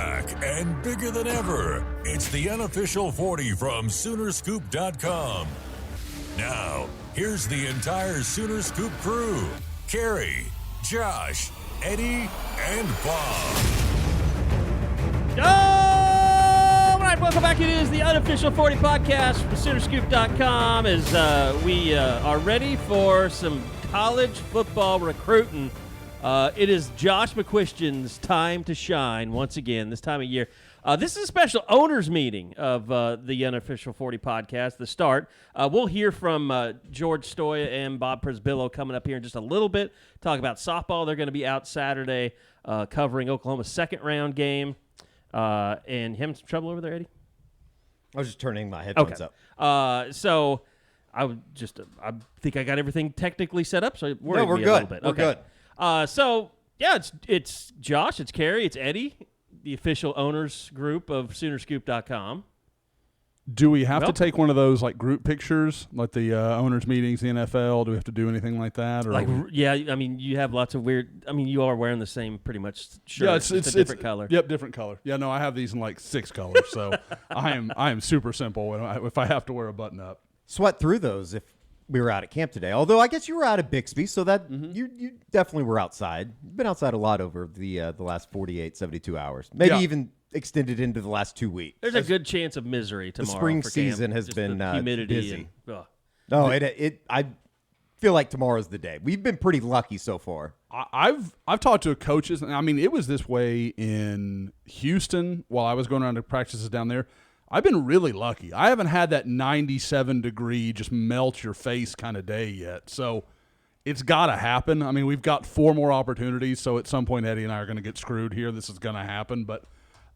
back and bigger than ever. It's the unofficial 40 from Soonerscoop.com. Now, here's the entire Sooner Scoop crew. Carey, Josh, Eddie, and Bob. All right, welcome back. It is the unofficial 40 podcast from Soonerscoop.com as we are ready for some college football recruiting. It is Josh McQuistion's time to shine once again this time of year. This is a special owners meeting of the unofficial 40 podcast, the start. We'll hear from George Stoia and Bob Przybylo coming up here in just a little bit, talk about softball. They're going to be out Saturday covering Oklahoma's second round game. And having some trouble over there, Eddie? I was just turning my headphones up. So I think I got everything technically set up. So we're good. A little bit. We're good. So yeah, it's Josh, it's Carey, it's Eddie, the official owners group of Soonerscoop.com. Do we have to take one of those like group pictures, like the owners meetings, the NFL? Do we have to do anything like that? Or yeah, I mean, you have lots of weird. I mean, you are wearing the same pretty much shirt. Yeah, it's a different color. Yep, different color. Yeah, no, I have these in like 6 colors, so I am super simple if I have to wear a button up. Sweat through those if we were out at camp today. Although I guess you were out at Bixby, so that you definitely were outside. You've been outside a lot over the last 48, 72 hours. Maybe even extended into the last 2 weeks. There's a good chance of misery tomorrow. The spring for season camp. has Just been the humidity busy. And, I feel like tomorrow's the day. We've been pretty lucky so far. I've talked to coaches, and I mean it was this way in Houston while I was going around to practices down there. I've been really lucky. I haven't had that 97-degree just melt your face kind of day yet. So it's got to happen. I mean, we've got 4 more opportunities, so at some point Eddie and I are going to get screwed here. This is going to happen. But,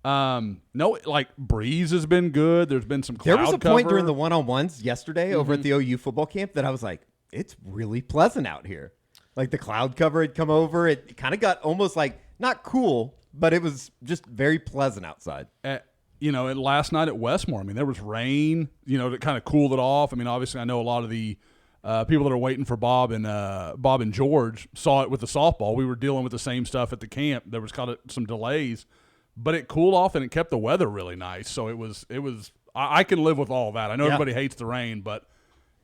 no, like breeze has been good. There's been some cloud cover. There was a point during the one-on-ones yesterday over at the OU football camp that I was like, it's really pleasant out here. Like the cloud cover had come over. It kind of got almost like not cool, but it was just very pleasant outside. And last night at Westmoore, I mean, there was rain, to kind of cool it off. I mean, obviously, I know a lot of the people that are waiting for Bob and George saw it with the softball. We were dealing with the same stuff at the camp. There was kind of some delays, but it cooled off and it kept the weather really nice. So it was. I can live with all that. I know everybody hates the rain, but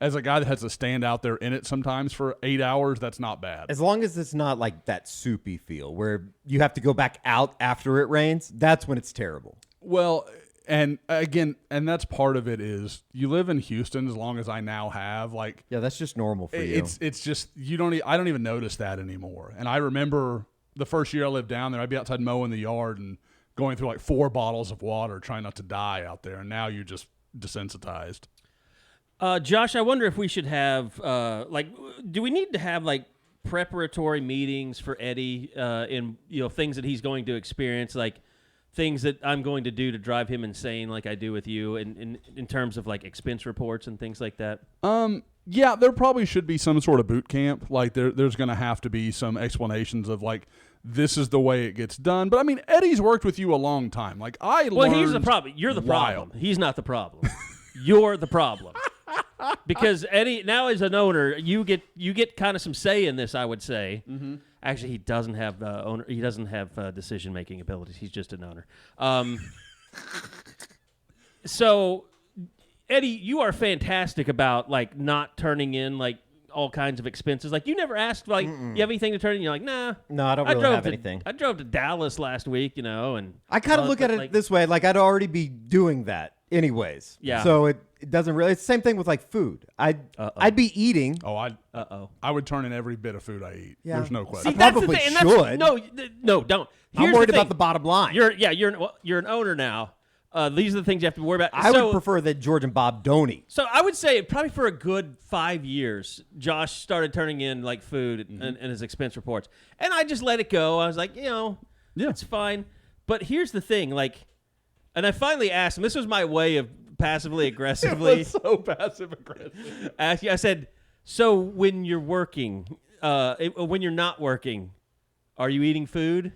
as a guy that has to stand out there in it sometimes for 8 hours, that's not bad. As long as it's not like that soupy feel where you have to go back out after it rains, that's when it's terrible. Well, and again, and that's part of it is you live in Houston as long as I now have. Like, yeah, that's just normal for you. It's just I don't even notice that anymore. And I remember the first year I lived down there, I'd be outside mowing the yard and going through like 4 bottles of water, trying not to die out there. And now you're just desensitized. Josh, I wonder if we should have do we need to have like preparatory meetings for Eddie in things that he's going to experience, like things that I'm going to do to drive him insane like I do with you in terms of like expense reports and things like that? Yeah, there probably should be some sort of boot camp. Like there's going to have to be some explanations of like, this is the way it gets done. But I mean, Eddie's worked with you a long time. Like Well, here's the problem. You're the problem. He's not the problem. You're the problem. Because Eddie, now as an owner, you get kind of some say in this, I would say. Mm-hmm. Actually, he doesn't have owner. He doesn't have decision-making abilities. He's just an owner. So, Eddie, you are fantastic about like not turning in like all kinds of expenses. Like you never asked like, you have anything to turn in? You're like, nah. No, I don't really have anything. I drove to Dallas last week, and I kind of look at it this way: like I'd already be doing that anyways. Yeah. So it doesn't really. It's the same thing with like food. I'd be eating. I would turn in every bit of food I eat. Yeah. There's no question. See, I probably should. No, don't. I'm worried about the bottom line. You're an owner now. These are the things you have to worry about. I would prefer that George and Bob don't eat. So I would say probably for a good 5 years, Josh started turning in like food and his expense reports, and I just let it go. I was like, it's fine. But here's the thing, like, and I finally asked him. This was my way of passively aggressively. It was so passive aggressive. I said, so when you're working, when you're not working, are you eating food?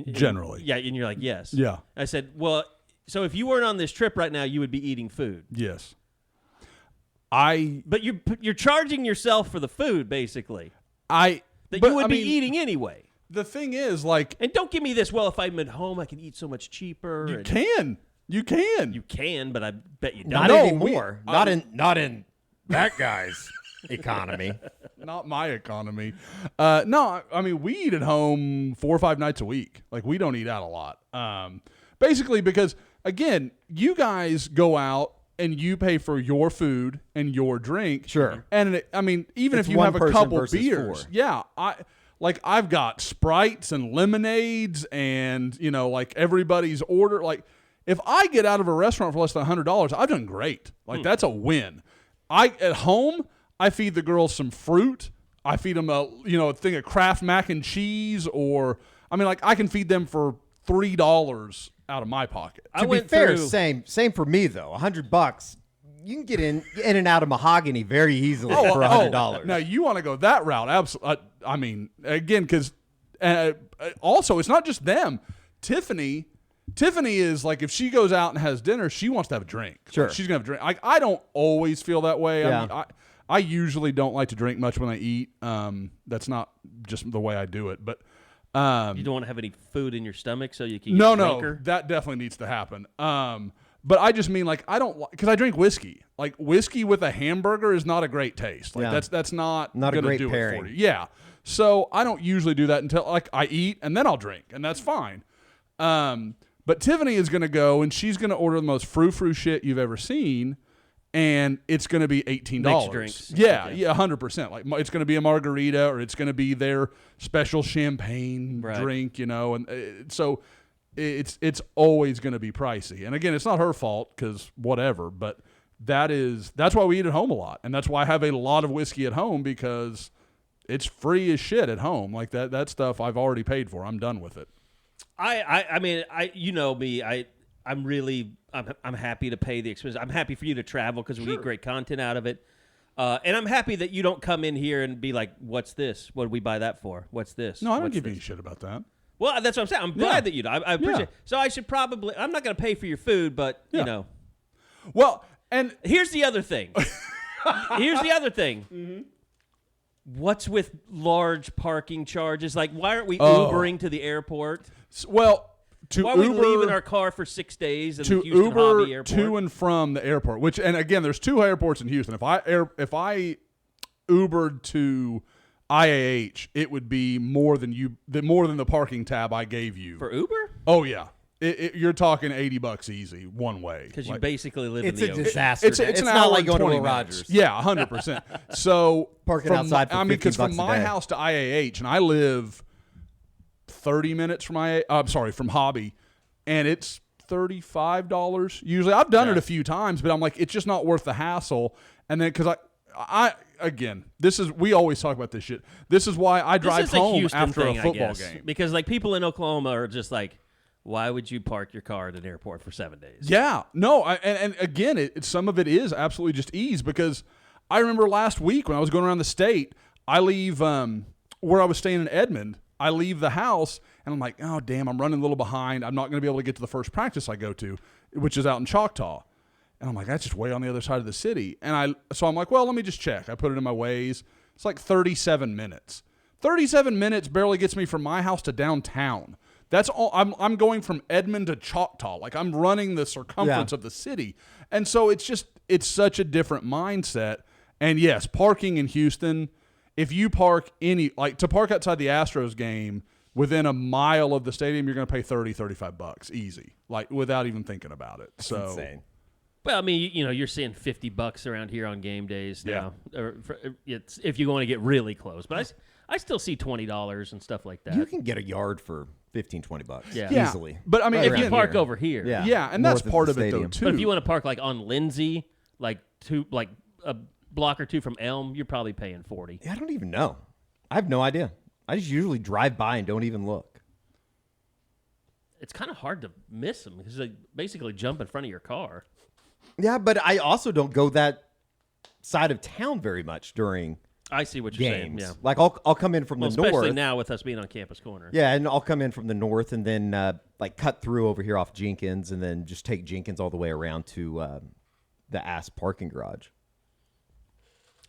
Generally. Yeah, and you're like, yes. Yeah. I said, well, so if you weren't on this trip right now, you would be eating food. Yes. But you're charging yourself for the food, basically. You would be eating anyway. the thing is, like, and don't give me this. Well, if I'm at home, I can eat so much cheaper. you can. You can, but I bet you don't. Not anymore. Not in that guy's economy. Not my economy. No, I mean, we eat at home 4 or 5 nights a week. Like, we don't eat out a lot. Basically because, again, you guys go out and you pay for your food and your drink. Sure. And, I mean, even It's if you one have a person couple versus beers. 4. Yeah. I've got Sprites and lemonades and, like, everybody's order. Like, if I get out of a restaurant for less than $100, I've done great. Like, that's a win. At home, I feed the girls some fruit. I feed them a thing of Kraft mac and cheese, or I can feed them for $3 out of my pocket. To be fair, same for me though. $100, you can get in and out of mahogany very easily for $100. Now you want to go that route? Absolutely. Again, because also it's not just them. Tiffany is like, if she goes out and has dinner, she wants to have a drink. Sure. Like, she's gonna have a drink. I don't always feel that way. Yeah. I usually don't like to drink much when I eat. That's not just the way I do it, but you don't want to have any food in your stomach, so you can. No, that definitely needs to happen. But I just mean, like, I don't, because I drink whiskey. Like, whiskey with a hamburger is not a great taste. Like, that's not a gonna great do pairing. it for you. Yeah. So I don't usually do that until, like, I eat and then I'll drink, and that's fine. But Tiffany is gonna go and she's gonna order the most frou-frou shit you've ever seen, and it's going to be $18. Mixed drinks. Yeah, 100%. Like, it's going to be a margarita, or it's going to be their special champagne drink, and so it's always going to be pricey. And again, it's not her fault, because whatever, but that's why we eat at home a lot, and that's why I have a lot of whiskey at home, because it's free as shit at home. Like, that stuff I've already paid for. I'm done with it. I mean, you know me. I'm happy to pay the expense. I'm happy for you to travel, because we get great content out of it. And I'm happy that you don't come in here and be like, what's this? What did we buy that for? What's this? No, I don't give you any shit about that. Well, that's what I'm saying. I'm glad that you do. I appreciate it. So I should probably, I'm not going to pay for your food, but, Well, and here's the other thing. Mm-hmm. What's with large parking charges? Like, why aren't we Ubering to the airport? Well, why are we leaving our car for 6 days in the Houston Uber Hobby Airport? to and from the airport? Which, and again, there's 2 airports in Houston. If I Ubered to IAH, it would be more than the parking tab I gave you for Uber. Oh yeah, you're talking $80 easy one way, because you basically live in the ocean. It's a disaster. It's an not hour like and going 20 to a minutes. Rogers. Yeah, 100%. So parking outside for because from $15 a my day. house to IAH, and I live 30 minutes from from Hobby, and it's $35 usually. I've done it a few times, but I'm like, it's just not worth the hassle. And then because I again, we always talk about this shit. This is why I drive home after a football game, because like people in Oklahoma are just like, why would you park your car at an airport for 7 days? Yeah, no, and again, some of it is absolutely just ease, because I remember last week when I was going around the state, I leave where I was staying in Edmond. I leave the house, and I'm like, oh, damn, I'm running a little behind. I'm not going to be able to get to the first practice I go to, which is out in Choctaw. And I'm like, that's just way on the other side of the city. And so I'm like, well, let me just check. I put it in my Waze. It's like 37 minutes. 37 minutes barely gets me from my house to downtown. That's all. I'm going from Edmond to Choctaw. Like, I'm running the circumference of the city. And so it's such a different mindset. And yes, parking in Houston, if you park to park outside the Astros game within a mile of the stadium, you're going to pay $30-$35 easy, like, without even thinking about it. That's so insane. Well, I mean, you're seeing $50 around here on game days now. Or it's if you want to get really close, but I still see $20 and stuff like that. You can get a yard for $15-$20 Yeah. easily. But I mean, if you park over here, Yeah. and that's North of part the of it though stadium. too. But if you want to park like on Lindsay, like a block or two from Elm, you're probably paying $40. Yeah, I don't even know. I have no idea. I just usually drive by and don't even look. It's kind of hard to miss them because they basically jump in front of your car. Yeah, but I also don't go that side of town very much during I see what you're games. saying. Yeah. Like I'll come in from the especially north. now with us being on Campus Corner. Yeah, and I'll come in from the north and then like cut through over here off Jenkins and then just take Jenkins all the way around to the ass parking garage.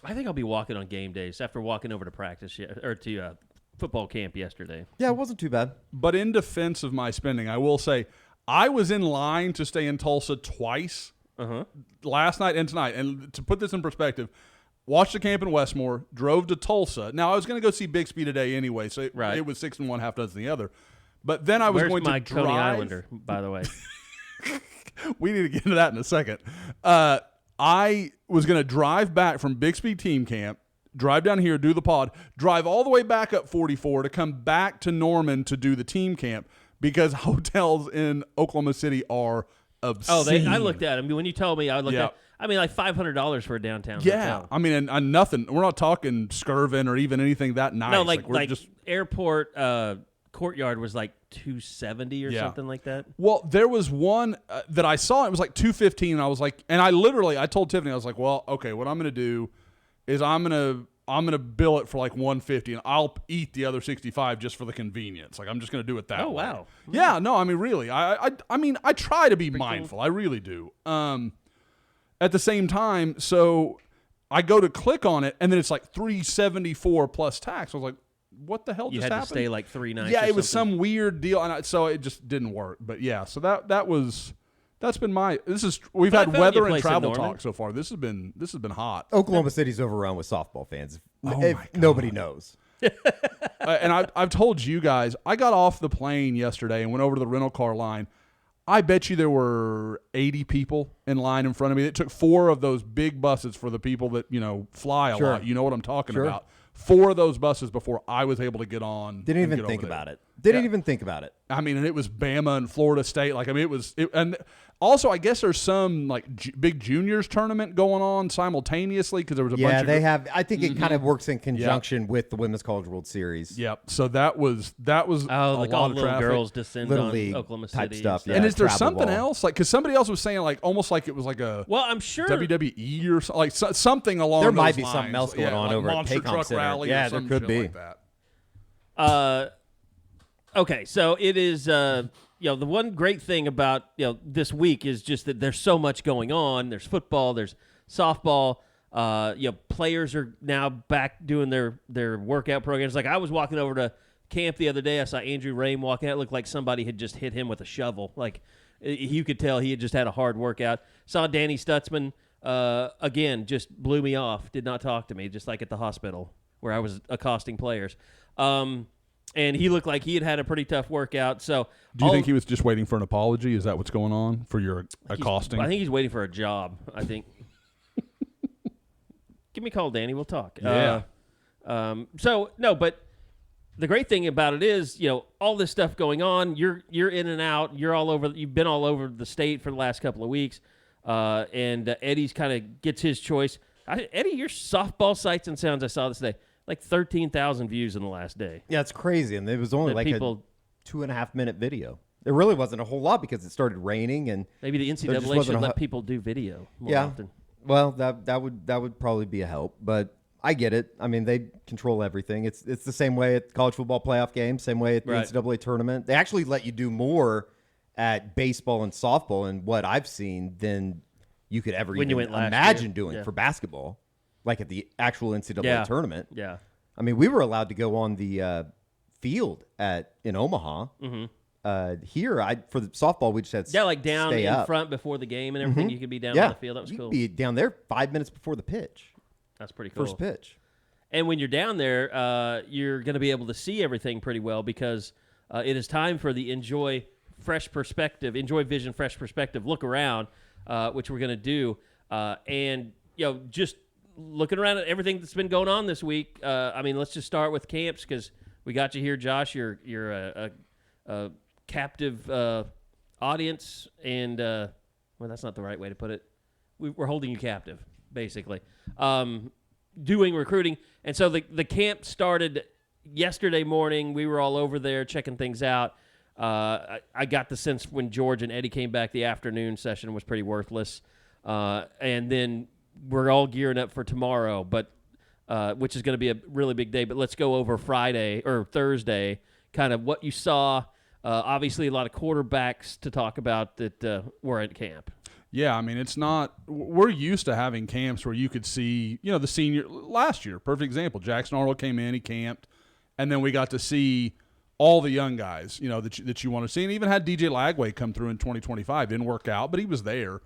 I think I'll be walking on game days after walking over to practice or to football camp yesterday. Yeah, it wasn't too bad. But in defense of my spending, I will say I was in line to stay in Tulsa twice last night and tonight. And to put this in perspective, watched the camp in Westmoore, drove to Tulsa. Now, I was going to go see Bixby today anyway, so it was 6 and 1, half dozen the other. But then I was going my to drive. Coney Islander, by the way? We need to get into that in a second. I was going to drive back from Bixby team camp, drive down here, do the pod, drive all the way back up 44 to come back to Norman to do the team camp because hotels in Oklahoma City are obscene. I looked at them. When you told me, I looked at like $500 for a downtown hotel. I mean, and nothing. We're not talking Skirvin or even anything that nice. No, like just airport courtyard was like $270 or something like that. Well, there was one that I saw. It was like $215, and I was like, and I told Tiffany, I was like, well, okay, what I'm going to do is I'm gonna bill it for like $150, and I'll eat the other $65 just for the convenience. Like I'm just gonna do it that way. Oh wow. Yeah, no, I mean really, I mean I try to be mindful. Cool. I really do. At the same time, so I go to click on it, and then it's like $374 plus tax. I was like, what the hell just happened? You had to stay like 3 nights. Yeah, it was some weird deal, and so it just didn't work. But yeah, so that's been we've had weather and travel talk so far. This has been hot. Oklahoma City's overrun with softball fans. If nobody knows. And I've told you guys, I got off the plane yesterday and went over to the rental car line. I bet you there were 80 people in line in front of me. It took 4 of those big buses for the people that, fly a lot. You know what I'm talking about. 4 of those buses before I was able to get on. Didn't even think about it. Didn't even think about it. I mean, and it was Bama and Florida State. Like, I mean, and also I guess there's some like big juniors tournament going on simultaneously because there was a bunch of. Yeah, they have. I think it kind of works in conjunction with the Women's College World Series. Yep. So that was like a all lot the of little traffic. Girls descend Little on League Oklahoma type City stuff. and Yeah, is there travel something ball. else? Like, because somebody else was saying like almost like it was like a I'm sure WWE or something, like something along. There those might be lines. something else going on like over Monster at Paycom Truck Center. Rally. Yeah, or there some could shit be. like that. Okay, so it is. The one great thing about this week is just that there's so much going on. There's football. There's softball. Players are now back doing their workout programs. Like I was walking over to camp the other day. I saw Andrew Rame walking out. It looked like somebody had just hit him with a shovel. Like you could tell he had just had a hard workout. Saw Danny Stutzman again. Just blew me off. Did not talk to me. Just like at the hospital where I was accosting players. And he looked like he had a pretty tough workout. So, do you think he was just waiting for an apology? Is that what's going on for your accosting? I think he's waiting for a job. I think. Give me a call, Danny. We'll talk. Yeah. But the great thing about it is, all this stuff going on. You're in and out. You're all over. You've been all over the state for the last couple of weeks. And Eddie's kind of gets his choice. Eddie, your softball sights and sounds. I saw this today. Like 13,000 views in the last day. Yeah, it's crazy. And it was only like a 2.5 minute video. It really wasn't a whole lot because it started raining and maybe the NCAA should let people do video more often. Well, that would probably be a help, but I get it. I mean, they control everything. It's the same way at college football playoff games, same way at the NCAA tournament. They actually let you do more at baseball and softball and what I've seen than you could ever even imagine doing for basketball. Like at the actual NCAA tournament. Yeah. I mean, we were allowed to go on the field in Omaha. Mm-hmm. Here, for the softball, we just had like down in front before the game and everything. Mm-hmm. You could be down on the field. That was cool. You could be down there 5 minutes before the pitch. That's pretty cool. First pitch. And when you're down there, you're going to be able to see everything pretty well because it is time for the Enjoy Vision Fresh Perspective look around, which we're going to do. And, just looking around at everything that's been going on this week, let's just start with camps because we got you here, Josh. You're a captive audience, and that's not the right way to put it. We're holding you captive, basically, doing recruiting. And so the camp started yesterday morning. We were all over there checking things out. I got the sense when George and Eddie came back, the afternoon session was pretty worthless, and then we're all gearing up for tomorrow, but which is going to be a really big day. But let's go over Friday or Thursday, kind of what you saw. Obviously, a lot of quarterbacks to talk about that were at camp. Yeah, I mean, it's not – we're used to having camps where you could see, the senior – last year, perfect example. Jackson Arnold came in, he camped, and then we got to see all the young guys, that you want to see, and even had DJ Lagway come through in 2025. Didn't work out, but he was there.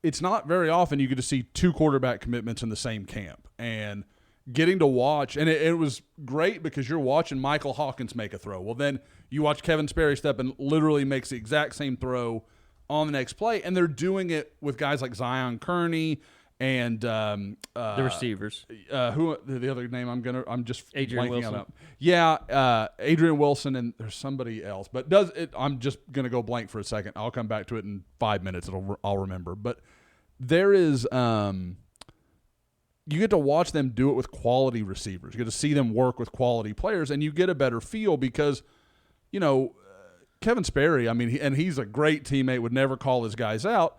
It's not very often you get to see 2 quarterback commitments in the same camp, and getting to watch, and it was great because you're watching Michael Hawkins make a throw. Well, then you watch Kevin Sperry step and literally makes the exact same throw on the next play, and they're doing it with guys like Zion Kearney and the receivers. Who the other name I'm just Adrian blanking Wilson. out. Yeah, Adrian Wilson, and there's somebody else, but I'm just gonna go blank for a second. I'll come back to it in 5 minutes. I'll remember. But there is you get to watch them do it with quality receivers. You get to see them work with quality players, and you get a better feel because, Kevin Sperry, I mean, and he's a great teammate, would never call his guys out.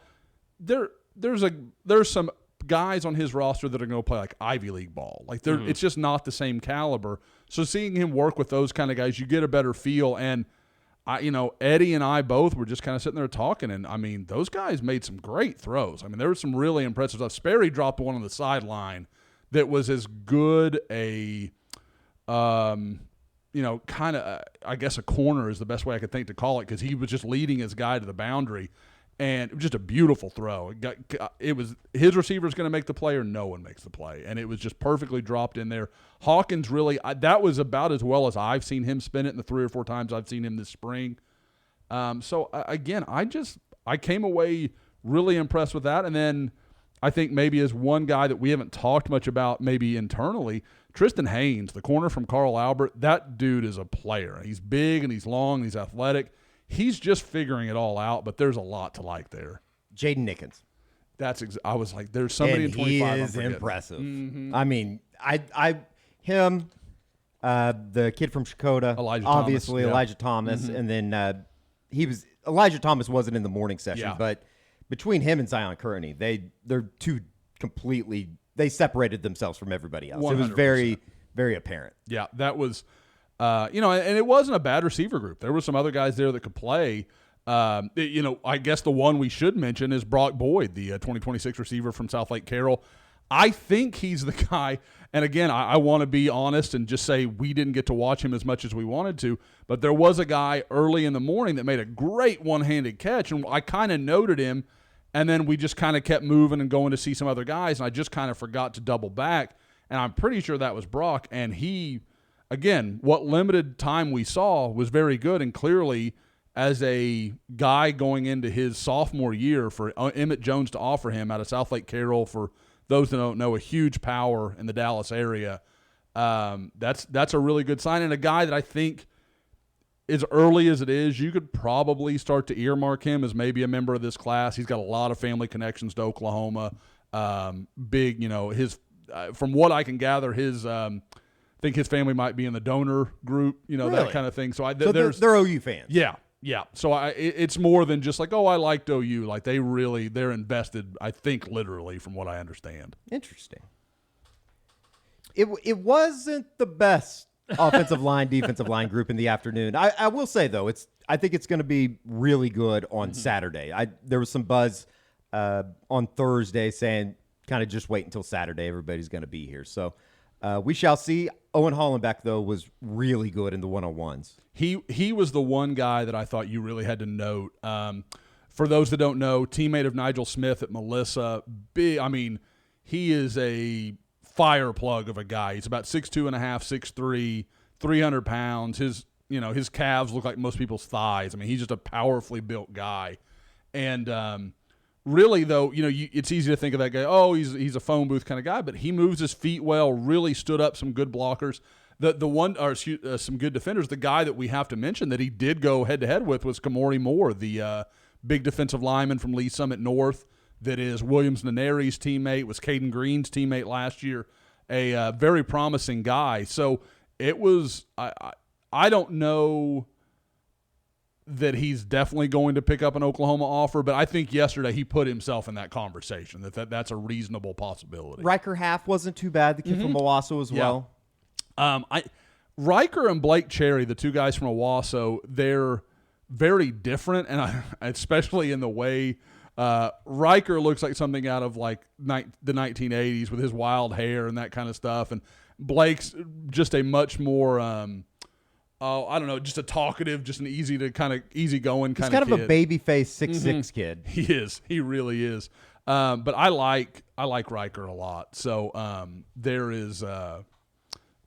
There's some guys on his roster that are going to play like Ivy League ball. Like it's just not the same caliber. So seeing him work with those kind of guys, you get a better feel. And Eddie and I both were just kind of sitting there talking, and I mean, those guys made some great throws. I mean, there was some really impressive stuff. Sperry dropped one on the sideline that was as good a, kind of, I guess a corner is the best way I could think to call it, because he was just leading his guy to the boundary, and it was just a beautiful throw. It was his receiver's going to make the play or no one makes the play, and it was just perfectly dropped in there. Hawkins really, that was about as well as I've seen him spin it in the 3 or 4 times I've seen him this spring. Again, I came away really impressed with that. And then I think maybe as one guy that we haven't talked much about maybe internally, Tristan Haynes, the corner from Carl Albert, that dude is a player. He's big and he's long and he's athletic. He's just figuring it all out, but there's a lot to like there. Jaden Nickens. I was like, there's somebody in 25. He is impressive. Mm-hmm. I mean, him, the kid from Shakota, Elijah Thomas, mm-hmm. and then Elijah Thomas wasn't in the morning session, but between him and Zion Kearney, they're two completely, they separated themselves from everybody else. 100%. It was very, very apparent. Yeah, that was, and it wasn't a bad receiver group. There were some other guys there that could play. I guess the one we should mention is Brock Boyd, the 2026 receiver from South Lake Carroll. I think he's the guy, and again, I want to be honest and just say we didn't get to watch him as much as we wanted to, but there was a guy early in the morning that made a great one-handed catch, and I kind of noted him, and then we just kind of kept moving and going to see some other guys, and I just kind of forgot to double back, and I'm pretty sure that was Brock, and he, again, what limited time we saw was very good, and clearly as a guy going into his sophomore year for Emmett Jones to offer him out of South Lake Carroll, for those that don't know, a huge power in the Dallas area, that's a really good sign. And a guy that I think, as early as it is, you could probably start to earmark him as maybe a member of this class. He's got a lot of family connections to Oklahoma. Big, his from what I can gather, I think his family might be in the donor group, really? That kind of thing. So they're OU fans. Yeah. Yeah, so it's more than just like, I liked OU. Like they're invested, I think, literally, from what I understand. Interesting. It wasn't the best offensive line, defensive line group in the afternoon. I will say, though, I think it's going to be really good on Saturday. There was some buzz on Thursday saying kind of just wait until Saturday. Everybody's going to be here. So we shall see. Owen Hollenbeck, though, was really good in the one-on-ones. He was the one guy that I thought you really had to note. For those that don't know, teammate of Nigel Smith at Melissa. He is a fire plug of a guy. He's about 6'2.5", 6'3", 300 pounds. His calves look like most people's thighs. I mean, he's just a powerfully built guy. And really, though, it's easy to think of that guy, he's a phone booth kind of guy, but he moves his feet well, really stood up some good blockers. Some good defenders. The guy that we have to mention that he did go head-to-head with was Kamori Moore, the big defensive lineman from Lee Summit North that is Williams Naneri's teammate, was Caden Green's teammate last year, a very promising guy. So it was I don't know that he's definitely going to pick up an Oklahoma offer, but I think yesterday he put himself in that conversation, that's a reasonable possibility. Riker Half wasn't too bad, the kid from Owasso as well. Riker and Blake Cherry, the two guys from Owasso, they're very different, and especially in the way Riker looks like something out of like the 1980s with his wild hair and that kind of stuff, and Blake's just a much more, I don't know, just a talkative, just an easy to kind of easygoing kind of kid. He's kind of a baby-faced 6'6" kid. He is. He really is. But I like Riker a lot. So there is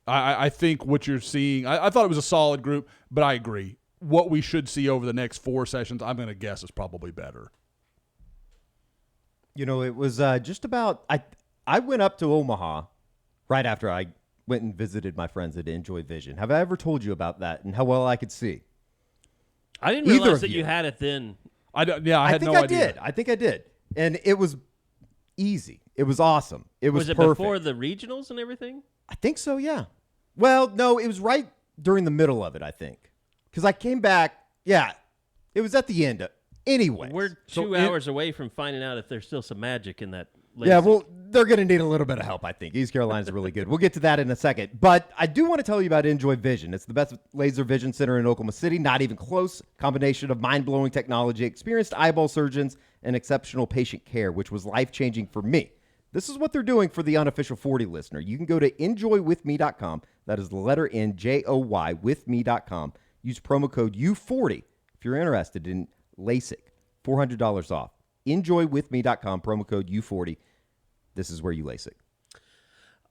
I think what you're seeing, I thought it was a solid group, but I agree. What we should see over the next 4 sessions, I'm going to guess is probably better. You know, it was just about I went up to Omaha right after I went and visited my friends at Enjoy Vision. Have I ever told you about that and how well I could see? I didn't realize that you had it then. I had no idea. I think I did. And it was easy. It was awesome. It was it perfect. Before the regionals and everything? I think so, yeah. Well, no, it was right during the middle of it, I think. Because I came back, yeah, it was at the end. Anyway. We're 2 hours away from finding out if there's still some magic in that laser. Yeah, well, they're going to need a little bit of help, I think. East Carolina's really good. We'll get to that in a second. But I do want to tell you about Enjoy Vision. It's the best laser vision center in Oklahoma City. Not even close. Combination of mind-blowing technology, experienced eyeball surgeons, and exceptional patient care, which was life-changing for me. This is what they're doing for the unofficial 40 listener. You can go to enjoywithme.com. That is the letter N, J-O-Y, withme.com. Use promo code U40 if you're interested in LASIK. $400 off. Enjoywithme.com, promo code U40. This is where you LASIK.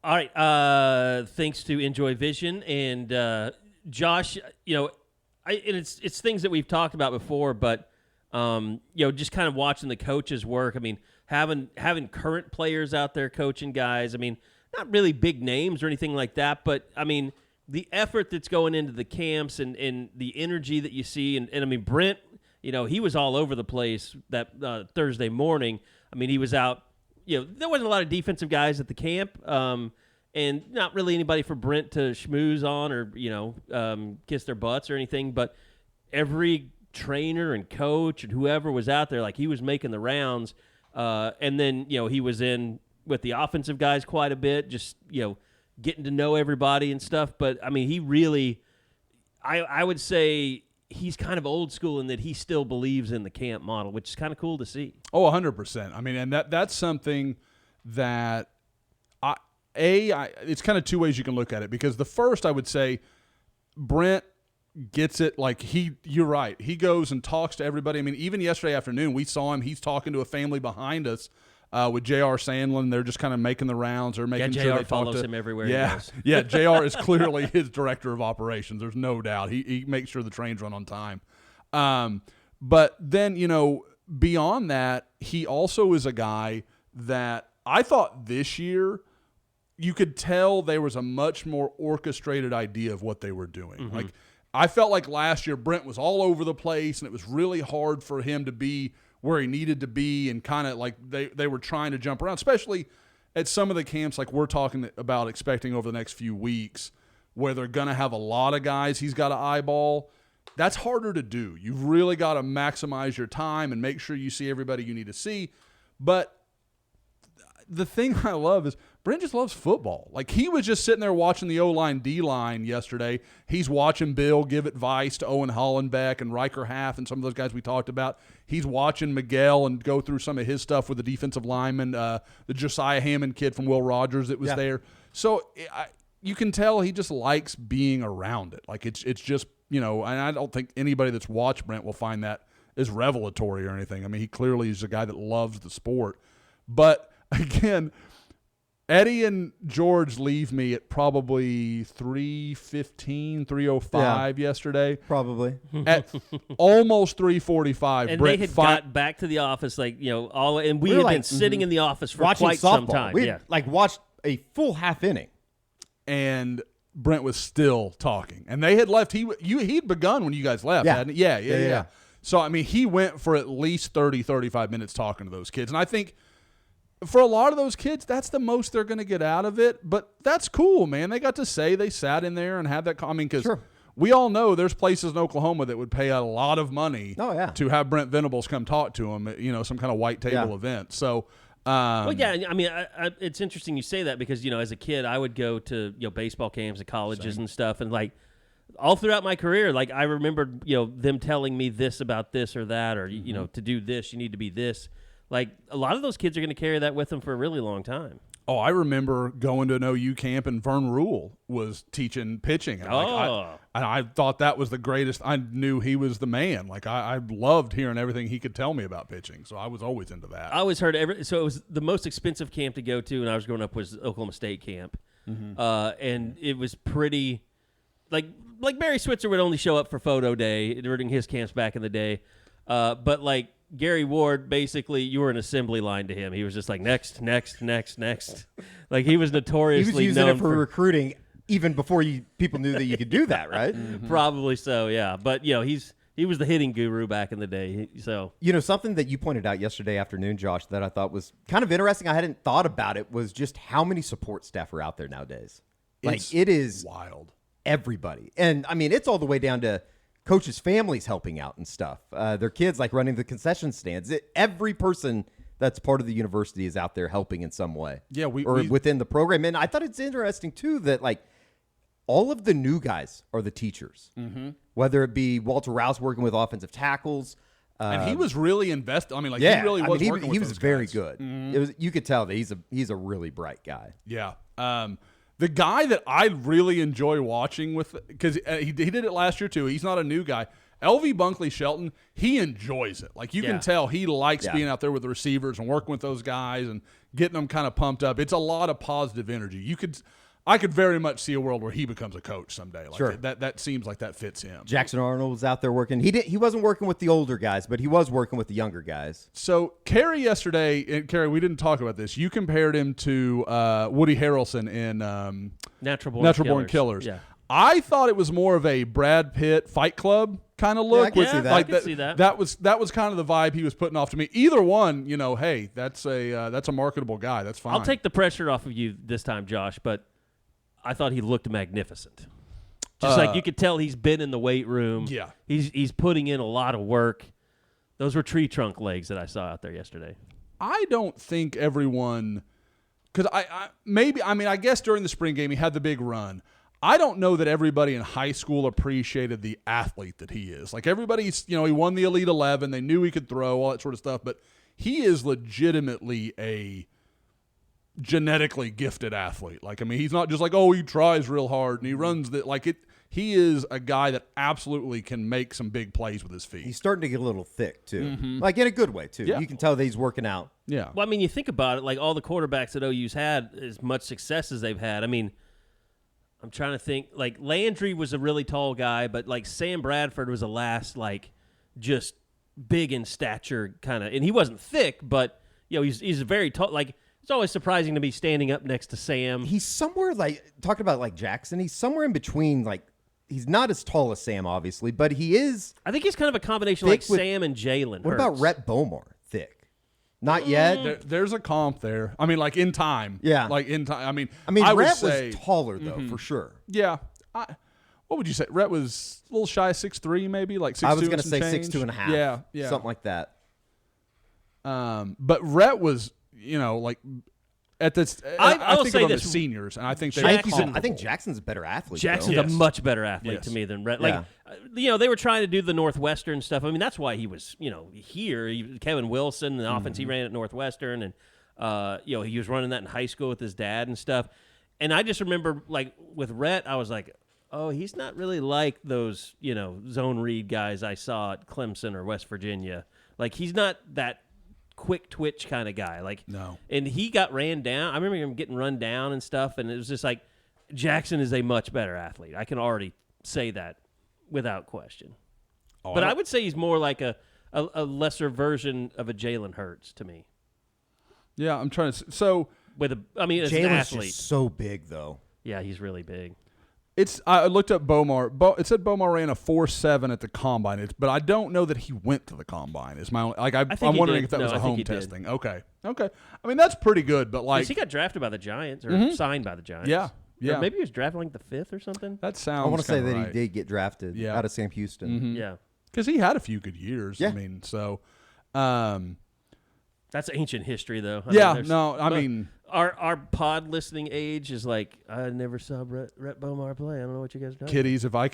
All right. Thanks to Enjoy Vision. And Josh, you know, and it's things that we've talked about before, but, you know, just kind of watching the coaches work. I mean, having current players out there coaching guys. I mean, not really big names or anything like that, but, I mean, the effort that's going into the camps and the energy that you see. And I mean, Brent, you know, he was all over the place that Thursday morning. I mean, he was out. You know, there wasn't a lot of defensive guys at the camp, and not really anybody for Brent to schmooze on or, you know, kiss their butts or anything. But every trainer and coach and whoever was out there, like, he was making the rounds. And then, you know, he was in with the offensive guys quite a bit, just, you know, getting to know everybody and stuff. But, I mean, he really, I would say he's kind of old school in that he still believes in the camp model, which is kind of cool to see. Oh, 100%. I mean, and that's something that it's kind of two ways you can look at it, because the first, I would say, Brent gets it. Like, you're right. He goes and talks to everybody. I mean, even yesterday afternoon, we saw him. He's talking to a family behind us with J.R. Sandlin. They're just kind of making the rounds or making sure they JR follows him everywhere. Yeah, he goes. Yeah. J.R. is clearly his director of operations. There's no doubt. He makes sure the trains run on time. But then, you know, beyond that, he also is a guy that I thought this year you could tell there was a much more orchestrated idea of what they were doing. Mm-hmm. Like, I felt like last year Brent was all over the place, and it was really hard for him to be where he needed to be, and kind of like they were trying to jump around, especially at some of the camps like we're talking about expecting over the next few weeks, where they're going to have a lot of guys he's got to eyeball. That's harder to do. You've really got to maximize your time and make sure you see everybody you need to see. But the thing I love is Brent just loves football. Like, he was just sitting there watching the O-line, D-line yesterday. He's watching Bill give advice to Owen Hollenbeck and Riker Half and some of those guys we talked about. He's watching Miguel and go through some of his stuff with the defensive lineman, the Josiah Hammond kid from Will Rogers that was there. So you can tell he just likes being around it. Like, it's just, you know, and I don't think anybody that's watched Brent will find that as revelatory or anything. I mean, he clearly is a guy that loves the sport. But, again, Eddie and George leave me at probably 3:15, 3:05 yesterday. Probably. At almost 3:45, And Brent they had got back to the office, like, you know, and we were had like, been sitting in the office for watching quite softball. some time. We had, like, watched a full half inning. And Brent was still talking. And they had left. He'd begun when you guys left, hadn't he? Yeah. So, I mean, he went for at least 30, 35 minutes talking to those kids. And I think for a lot of those kids, that's the most they're going to get out of it. But that's cool, man. They got to say they sat in there and had that. I mean, because we all know there's places in Oklahoma that would pay a lot of money to have Brent Venables come talk to them, you know, some kind of white table event. So, well, yeah, I mean, it's interesting you say that because, you know, as a kid, I would go to, you know, baseball camps at colleges and stuff. And, like, all throughout my career, like, I remembered, you know, them telling me this about this or that, or, you know, to do this, you need to be this. Like, a lot of those kids are going to carry that with them for a really long time. Oh, I remember going to an OU camp and Vern Rule was teaching pitching. And I thought that was the greatest. I knew he was the man. Like I loved hearing everything he could tell me about pitching. So I was always into that. I always heard so it was the most expensive camp to go to when I was growing up was Oklahoma State camp. And it was pretty like Barry Switzer would only show up for photo day during his camps back in the day. But like Gary Ward, basically, you were an assembly line to him. He was just like, next. Like, he was notoriously He was using known it for recruiting even before people knew that you could do that, right? Probably so, yeah. But, you know, he was the hitting guru back in the day. So you know, something that you pointed out yesterday afternoon, Josh, that I thought was kind of interesting, I hadn't thought about it, was just how many support staff are out there nowadays. Like, it is wild. Everybody. And, I mean, it's all the way down to coaches' families helping out and stuff. Their kids, like, running the concession stands. Every person that's part of the university is out there helping in some way. Yeah, or within the program. And I thought it's interesting, too, that, like, all of the new guys are the teachers. Whether it be Walter Rouse working with offensive tackles. And he was really invested. I mean, like, he really was working with he was those very guys. good. It was, you could tell that he's a really bright guy. Yeah. The guy that I really enjoy watching with, because he did it last year too. He's not a new guy. LV Bunkley Shelton, he enjoys it. Like you can tell he likes being out there with the receivers and working with those guys and getting them kind of pumped up. It's a lot of positive energy. I could very much see a world where he becomes a coach someday. Like sure. That seems like that fits him. Jackson Arnold was out there working. He wasn't working with the older guys, but he was working with the younger guys. So Carey yesterday, and Carey, we didn't talk about this. You compared him to Woody Harrelson in Natural Born Killers. Yeah. I thought it was more of a Brad Pitt Fight Club kind of look. I can see that. I can see that. That was kind of the vibe he was putting off to me. Either one, you know, hey, that's a marketable guy. That's fine. I'll take the pressure off of you this time, Josh, but I thought he looked magnificent. Just like you could tell he's been in the weight room. Yeah. He's putting in a lot of work. Those were tree trunk legs that I saw out there yesterday. I don't think everyone – because I guess during the spring game he had the big run. I don't know that everybody in high school appreciated the athlete that he is. Like everybody's – you know, he won the Elite 11. They knew he could throw, all that sort of stuff. But he is legitimately a – genetically gifted athlete. Like, I mean, he's not just like, oh, he tries real hard and he runs that. Like, he is a guy that absolutely can make some big plays with his feet. He's starting to get a little thick, too. Like, in a good way, too. Yeah. You can tell that he's working out. Yeah. Well, I mean, you think about it, like all the quarterbacks that OU's had, as much success as they've had. I mean, I'm trying to think. Like, Landry was a really tall guy, but, like, Sam Bradford was the last, like, just big in stature kind of. And he wasn't thick, but, you know, he's very tall. Like, it's always surprising to be standing up next to Sam. He's somewhere, like, talking about, like, Jackson, he's somewhere in between, like, he's not as tall as Sam, obviously, but he is. I think he's kind of a combination like Sam and Jalen. What about Rhett Bowmore? Thick. Not yet. There's a comp there. I mean, like, in time. Yeah. Like, in time. I mean, Rhett was taller, though, for sure. Yeah. What would you say? Rhett was a little shy of 6'3", maybe? Like 6'2". I was going to say change. 6'2.5". Yeah. Something like that. But Rhett was, you know, like at this. I think of them as seniors, and I think they're I think Jackson's a better athlete. Jackson's though. a much better athlete to me than Rhett. Like, you know, they were trying to do the Northwestern stuff. I mean, that's why he was, you know, here. Kevin Wilson, the offense he ran at Northwestern, and you know, he was running that in high school with his dad and stuff. And I just remember, like, with Rhett, I was like, oh, he's not really like those, you know, zone read guys I saw at Clemson or West Virginia. Like, he's not that quick twitch kind of guy. Like, no. And he got ran down. I remember him getting run down and stuff, and it was just like, Jackson is a much better athlete. I can already say that without question. Oh, but I would say he's more like a lesser version of a Jalen Hurts to me. Yeah, I'm trying to. So as Jalen's an athlete, just so big though. Yeah, he's really big. I looked up Bomar. It said Bomar ran a 4.7 at the combine, but I don't know that he went to the combine. Is my only, like I'm wondering if that was a home testing. Okay. I mean, that's pretty good, but like he got drafted by the Giants or signed by the Giants. Yeah. Or maybe he was drafted like the 5th or something. That sounds. I want to say that right. he did get drafted out of Sam Houston. Yeah, because he had a few good years. Yeah. I mean, so. That's ancient history, though. I mean. Our pod listening age is like, I never saw Rhett Bowmar play. I don't know what you guys are talking Kiddies, if I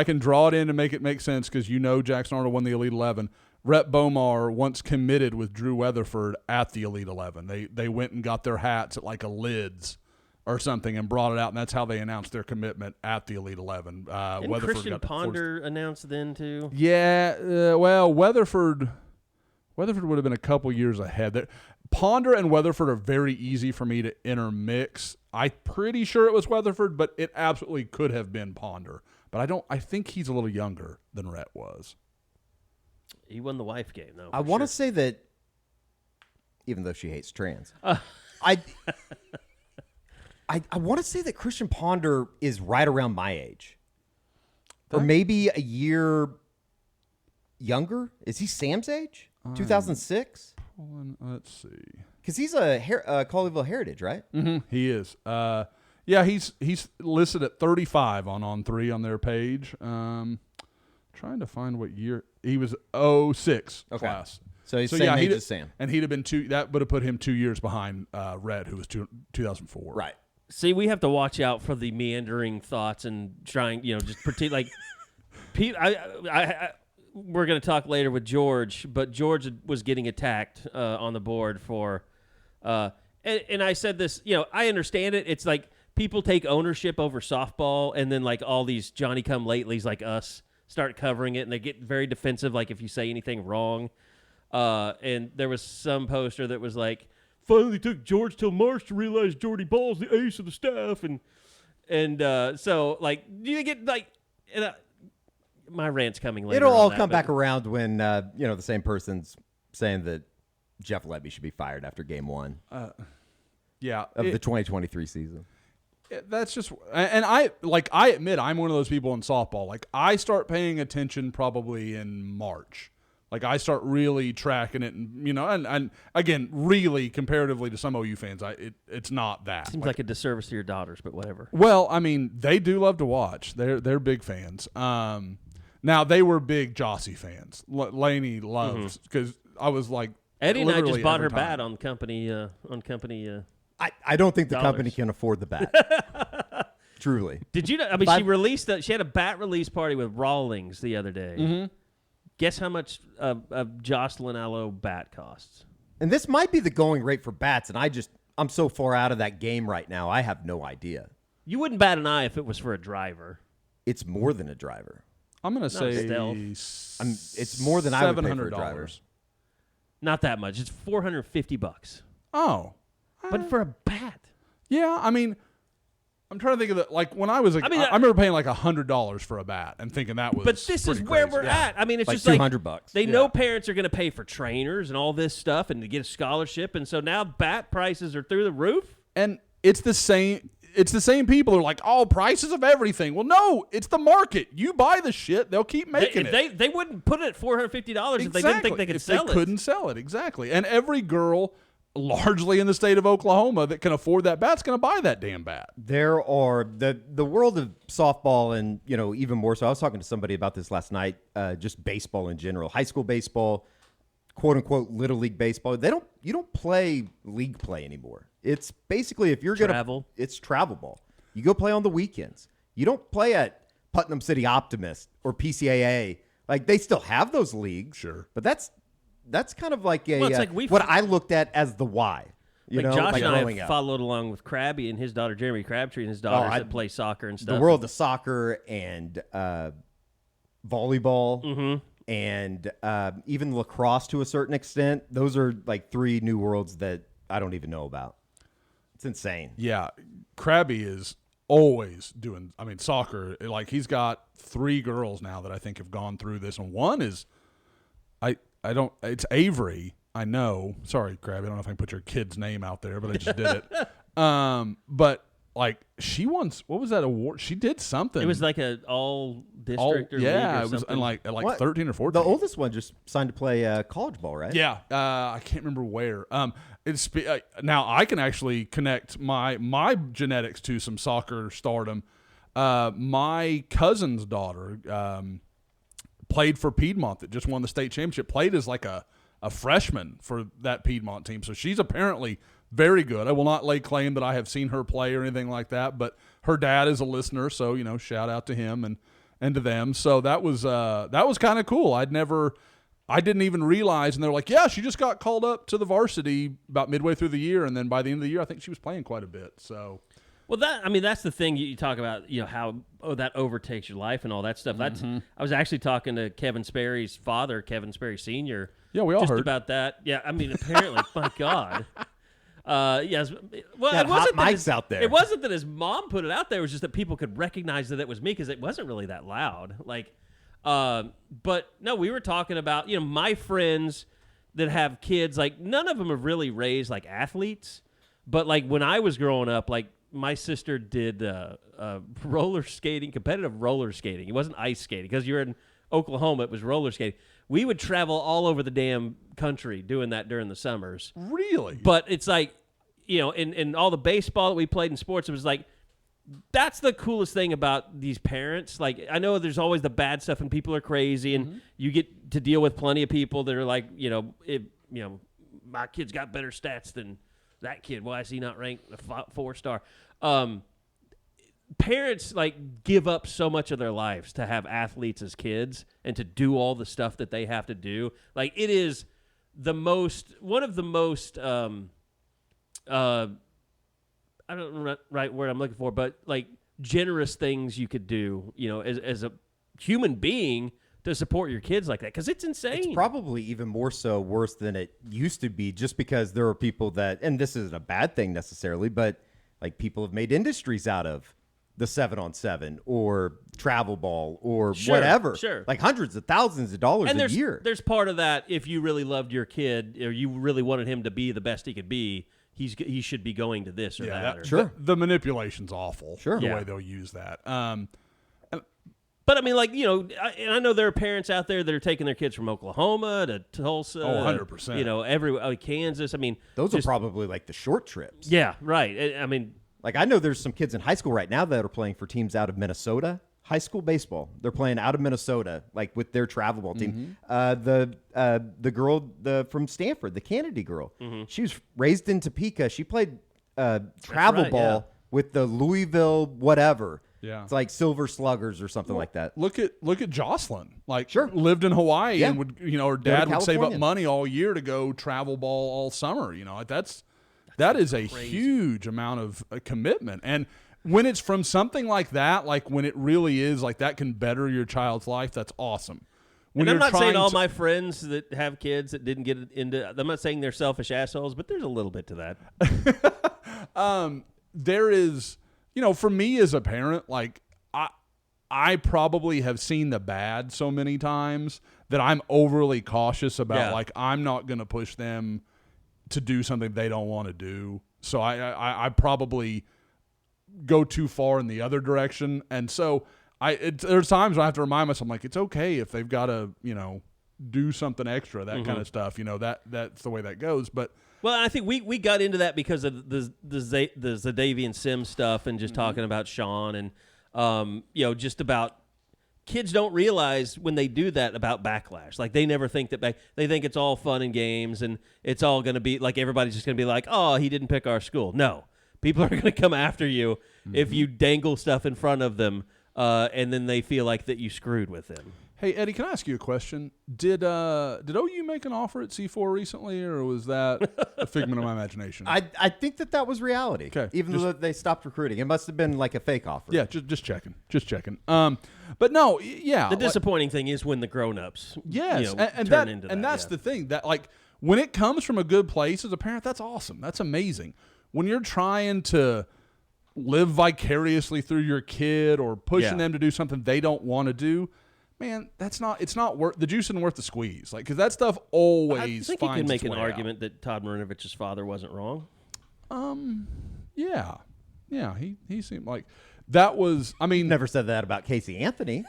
can draw it in and make it make sense, because you know Jackson Arnold won the Elite 11. Rhett Bomar once committed with Drew Weatherford at the Elite 11. They went and got their hats at like a Lids or something and brought it out, and that's how they announced their commitment at the Elite 11. Didn't Christian Ponder announce then too? Yeah, well, Weatherford would have been a couple years ahead. Ponder and Weatherford are very easy for me to intermix. I'm pretty sure it was Weatherford, but it absolutely could have been Ponder. But I think he's a little younger than Rhett was. He won the wife game, though. I want to say that, even though she hates trans, I want to say that Christian Ponder is right around my age, or maybe a year younger. Is he Sam's age? 2006. Let's see. Because he's a Colleyville Heritage, right? Mm-hmm. He is. Yeah, he's listed at 35 on On3 on their page. Trying to find what year he was. 06 class. So he's same age as Sam, and he'd have been that would have put him 2 years behind Red, who was 2004. Right. See, we have to watch out for the meandering thoughts and trying, just pretend like. Pete, we're going to talk later with George, but George was getting attacked on the board for, and I said this, I understand it. It's like people take ownership over softball, and then like all these Johnny-come-latelys like us start covering it, and they get very defensive, like if you say anything wrong. And there was some poster that was like, finally took George till March to realize Jordy Ball's the ace of the staff, and so like you get like, my rant's coming later. It'll all come back around when the same person's saying that Jeff Levy should be fired after game 1. Of the 2023 season. That's just, and I admit I'm one of those people in softball. Like I start paying attention probably in March. Like I start really tracking it, and and again, really comparatively to some OU fans, it's not that. Seems like a disservice to your daughters, but whatever. Well, I mean, they do love to watch. They're big fans. Now they were big Jossie fans. Lainey loves because I was like Eddie and I just bought her time. bat on company. I don't think the dollars. company can afford the bat. Truly. Did you know? I mean, she had a bat release party with Rawlings the other day. Mm-hmm. Guess how much a Jocelyn Aloe bat costs? And this might be the going rate for bats, and I'm so far out of that game right now, I have no idea. You wouldn't bat an eye if it was for a driver. It's more than a driver. I'm going to say it's more than I would pay for a driver. Not that much. It's $450. Oh. But for a bat. Yeah, I mean, I'm trying to think of it. Like when I was I remember paying like $100 for a bat and thinking that was. But this is where we're at. I mean, it's like just $200. They know parents are going to pay for trainers and all this stuff and to get a scholarship, and so now bat prices are through the roof. And it's the same. It's the same people who are like, oh, prices of everything. Well, no, it's the market. You buy the shit, they'll keep making it. They wouldn't put it at $450 if they didn't think they could sell it. They couldn't sell it, exactly. And every girl, largely in the state of Oklahoma, that can afford that bat's going to buy that damn bat. There are the world of softball, and even more so. I was talking to somebody about this last night. Just baseball in general, high school baseball, quote unquote little league baseball. You don't play league play anymore. It's basically if you're travel. It's travel ball. You go play on the weekends. You don't play at Putnam City Optimist or PCAA. Like they still have those leagues, sure, but that's kind of like what I looked at as the why. Josh and I have followed along with Krabby and his daughter, Jeremy Crabtree, and his daughters that play soccer and stuff. The world of soccer and volleyball and even lacrosse to a certain extent. Those are like 3 new worlds that I don't even know about. It's insane. Yeah. Krabby is always doing, soccer. Like he's got 3 girls now that I think have gone through this. And one is, it's Avery. I know. Sorry, Krabby. I don't know if I can put your kid's name out there, but I just did it. But like she once, what was that award? She did something. It was like an all district or league or it was something. like 13 or 14. The oldest one just signed to play college ball, right? Yeah. I can't remember where. It's now I can actually connect my genetics to some soccer stardom. My cousin's daughter played for Piedmont that just won the state championship. Played as like a freshman for that Piedmont team. So she's apparently very good. I will not lay claim that I have seen her play or anything like that, but her dad is a listener, so shout out to him and to them. So that was kind of cool. I didn't even realize, and they're like, yeah, she just got called up to the varsity about midway through the year, and then by the end of the year, I think she was playing quite a bit. So, well, that's the thing you talk about, how that overtakes your life and all that stuff. That's I was actually talking to Kevin Sperry's father, Kevin Sperry Sr. Yeah, we all just heard about that. Yeah, I mean, apparently, my God. Yes. Well, Got it wasn't hot that mics out there. It wasn't that his mom put it out there. It was just that people could recognize that it was me because it wasn't really that loud. Like, but no, we were talking about my friends that have kids. Like, none of them have really raised like athletes. But like when I was growing up, like my sister did roller skating, competitive roller skating. It wasn't ice skating because you're in Oklahoma. It was roller skating. We would travel all over the damn country doing that during the summers. really, But it's like, in all the baseball that we played in sports, it was like, that's the coolest thing about these parents. Like, I know there's always the bad stuff and people are crazy and you get to deal with plenty of people that are like, my kid's got better stats than that kid. Why is he not ranked a 4-star? Parents like give up so much of their lives to have athletes as kids and to do all the stuff that they have to do. Like, it is one of the most I don't know the right word I'm looking for, but like generous things you could do, as a human being to support your kids like that, because it's insane. It's probably even more so worse than it used to be, just because there are people that, and this isn't a bad thing necessarily, but like people have made industries out of the 7-on-7 or travel ball or whatever. Sure. Like hundreds of thousands of dollars and a year. There's part of that, if you really loved your kid or you really wanted him to be the best he could be, he should be going to this or that. Sure. The manipulation's awful. Sure. The Yeah. way they'll use that. But I mean, like, I know there are parents out there that are taking their kids from Oklahoma to Tulsa. 100%. Kansas. I mean, Those are probably like the short trips. Yeah, right. I mean, Like, I know there's some kids in high school right now that are playing for teams out of Minnesota. High school baseball. They're playing out of Minnesota, like with their travel ball team. The girl from Stanford, the Kennedy girl, she was raised in Topeka. She played travel ball with the Louisville whatever. Yeah. It's like Silver Sluggers or something like that. Look at Jocelyn. Like, Sure. lived in Hawaii Yeah. and would, her dad would save up California. money all year to go travel ball all summer. That is a crazy. huge amount of commitment. And when it's from something like that, like when it really is like that can better your child's life, that's awesome. When and I'm you're not saying trying all to- my friends that have kids that didn't get into. I'm not saying they're selfish assholes, but there's a little bit to that. there is, for me as a parent, like I probably have seen the bad so many times that I'm overly cautious about like I'm not going to push them to do something they don't want to do. So I probably go too far in the other direction. And so there's times when I have to remind myself, like, it's okay if they've got to, do something extra, that kind of stuff, that's the way that goes. But Well, I think we got into that because of the Zadavian Sims stuff and just talking about Sean and just about kids don't realize when they do that about backlash. Like, they never think that they think it's all fun and games and it's all going to be like everybody's just going to be like, oh, he didn't pick our school. No, people are going to come after you if you dangle stuff in front of them and then they feel like that you screwed with them. hey, Eddie, can I ask you a question? Did OU make an offer at C4 recently, or was that a figment of my imagination? I think that was reality. Okay. Even though they stopped recruiting. It must have been like a fake offer. Yeah, just checking. But no, yeah. The disappointing thing is when the grown-ups Yes, turn into that. that's the thing. That, like, when it comes from a good place as a parent, that's awesome. That's amazing. When you're trying to live vicariously through your kid or pushing them to do something they don't want to do, man, it's not worth the juice isn't worth the squeeze. Like, because that stuff always I think finds you can make its an way argument that Todd Marinovich's father wasn't wrong. out. Yeah, he seemed like that was. I mean, Never said that about Casey Anthony.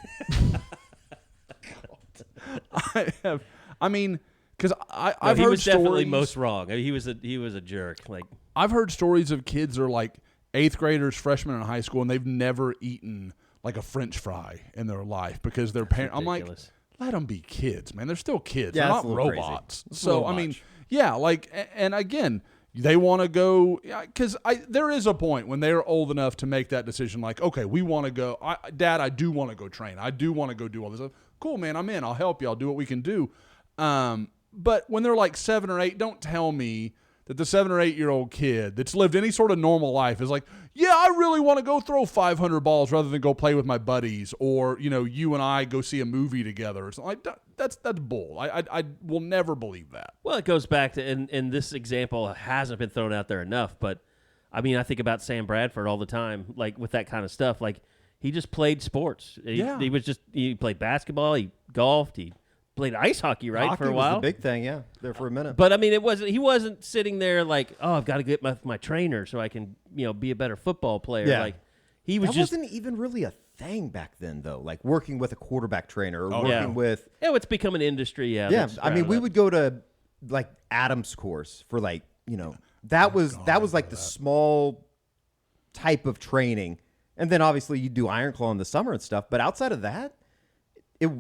because I've he heard was definitely stories. most wrong. I mean, he was a jerk. Like, I've heard stories of kids that are like 8th graders, freshmen in high school, and they've never eaten like a French fry in their life because their parents. I'm like, ridiculous. let them be kids, man. They're still kids. Yeah, They're that's not a little crazy. robots. It's a So little I mean, much. yeah, like, and again, they want to go because there is a point when they are old enough to make that decision. Like, okay, we want to go. Dad, I do want to go train. I do want to go do all this stuff. Cool, man. I'm in. I'll help you. I'll do what we can do. But when they're like 7 or 8, don't tell me that the 7 or 8-year-old kid that's lived any sort of normal life is like, yeah, I really want to go throw 500 balls rather than go play with my buddies, or you and I go see a movie together or something like that. That's bull. I will never believe that. Well, it goes back to, and this example hasn't been thrown out there enough, but I mean, I think about Sam Bradford all the time, like with that kind of stuff. Like, he just played sports. He played basketball, he golfed, he played ice hockey, right, Hockey for a while. was the big thing, yeah, there for a minute. But I mean, he wasn't sitting there like, oh, I've got to get my trainer so I can be a better football player. Yeah. Like, he was that wasn't even really a thing back then, though. Like working with a quarterback trainer or working with. Yeah, it's become an industry. Yeah. Yeah, I mean, we would go to like Adam's course for like that was like the small type of training, and then obviously you do Iron Claw in the summer and stuff. But outside of that,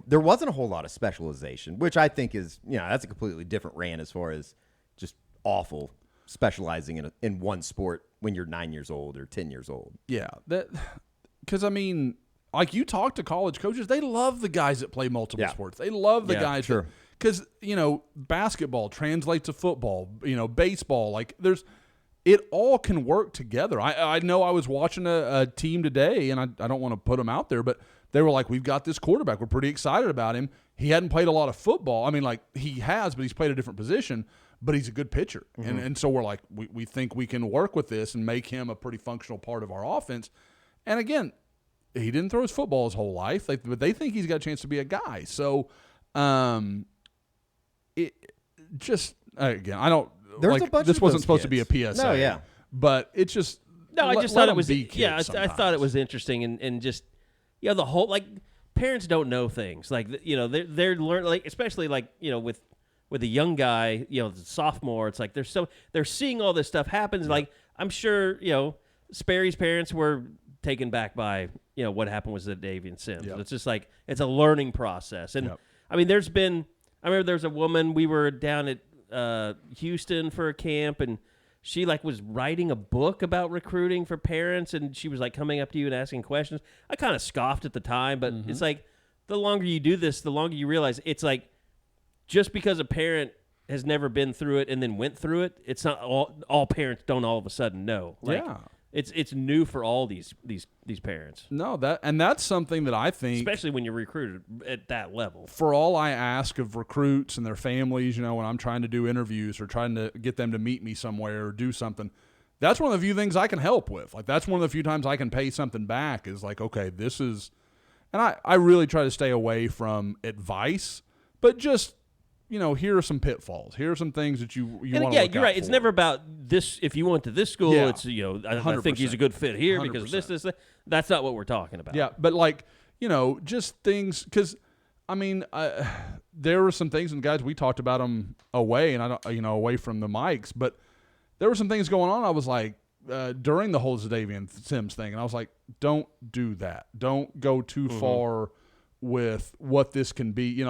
there wasn't a whole lot of specialization, which I think is that's a completely different rant as far as just awful specializing in one sport when you're 9 years old or 10 years old. Yeah, because I mean, like you talk to college coaches, they love the guys that play multiple sports. They love the guys because basketball translates to football. Baseball, like it all can work together. I know I was watching a team today, and I don't want to put them out there, but they were like, we've got this quarterback. We're pretty excited about him. He hadn't played a lot of football. I mean, like he has, but he's played a different position, but he's a good pitcher. Mm-hmm. And so we're like, we think we can work with this and make him a pretty functional part of our offense. And again, he didn't throw his football his whole life, but they think he's got a chance to be a guy. So it just, again, I don't, there's a bunch this of wasn't those supposed to kids. be a PSA. No, yeah. But it's just, I just thought it was, I thought it was interesting and just, the whole, like, parents don't know things. Like, they're learning, like, especially, like, with a young guy, the sophomore, it's like they're seeing all this stuff happen. Yeah. Like, I'm sure, Sperry's parents were taken back by, what happened with Davian Sims. Yep. It's just like, it's a learning process. And, I mean, I remember there's a woman, we were down at Houston for a camp, and she like was writing a book about recruiting for parents, and she was like coming up to you and asking questions. I kind of scoffed at the time, but it's like the longer you do this, the longer you realize it's like just because a parent has never been through it and then went through it, it's not all parents don't all of a sudden know. Like, it's new for all these parents. No, that's something that I think, especially when you're recruited at that level. For all I ask of recruits and their families, when I'm trying to do interviews or trying to get them to meet me somewhere or do something, that's one of the few things I can help with. Like, that's one of the few times I can pay something back is like, okay, this is, and I really try to stay away from advice, but just, here are some pitfalls. Here are some things that you want to look out you're right. for. It's never about this. If you went to this school, it's I think he's a good fit here 100%. Because of this. That's not what we're talking about. Yeah, but like just things because I mean there were some things, and guys, we talked about them away, and I don't away from the mics, but there were some things going on. I was like during the whole Davian Sims thing, and I was like, don't do that. Don't go too far with what this can be.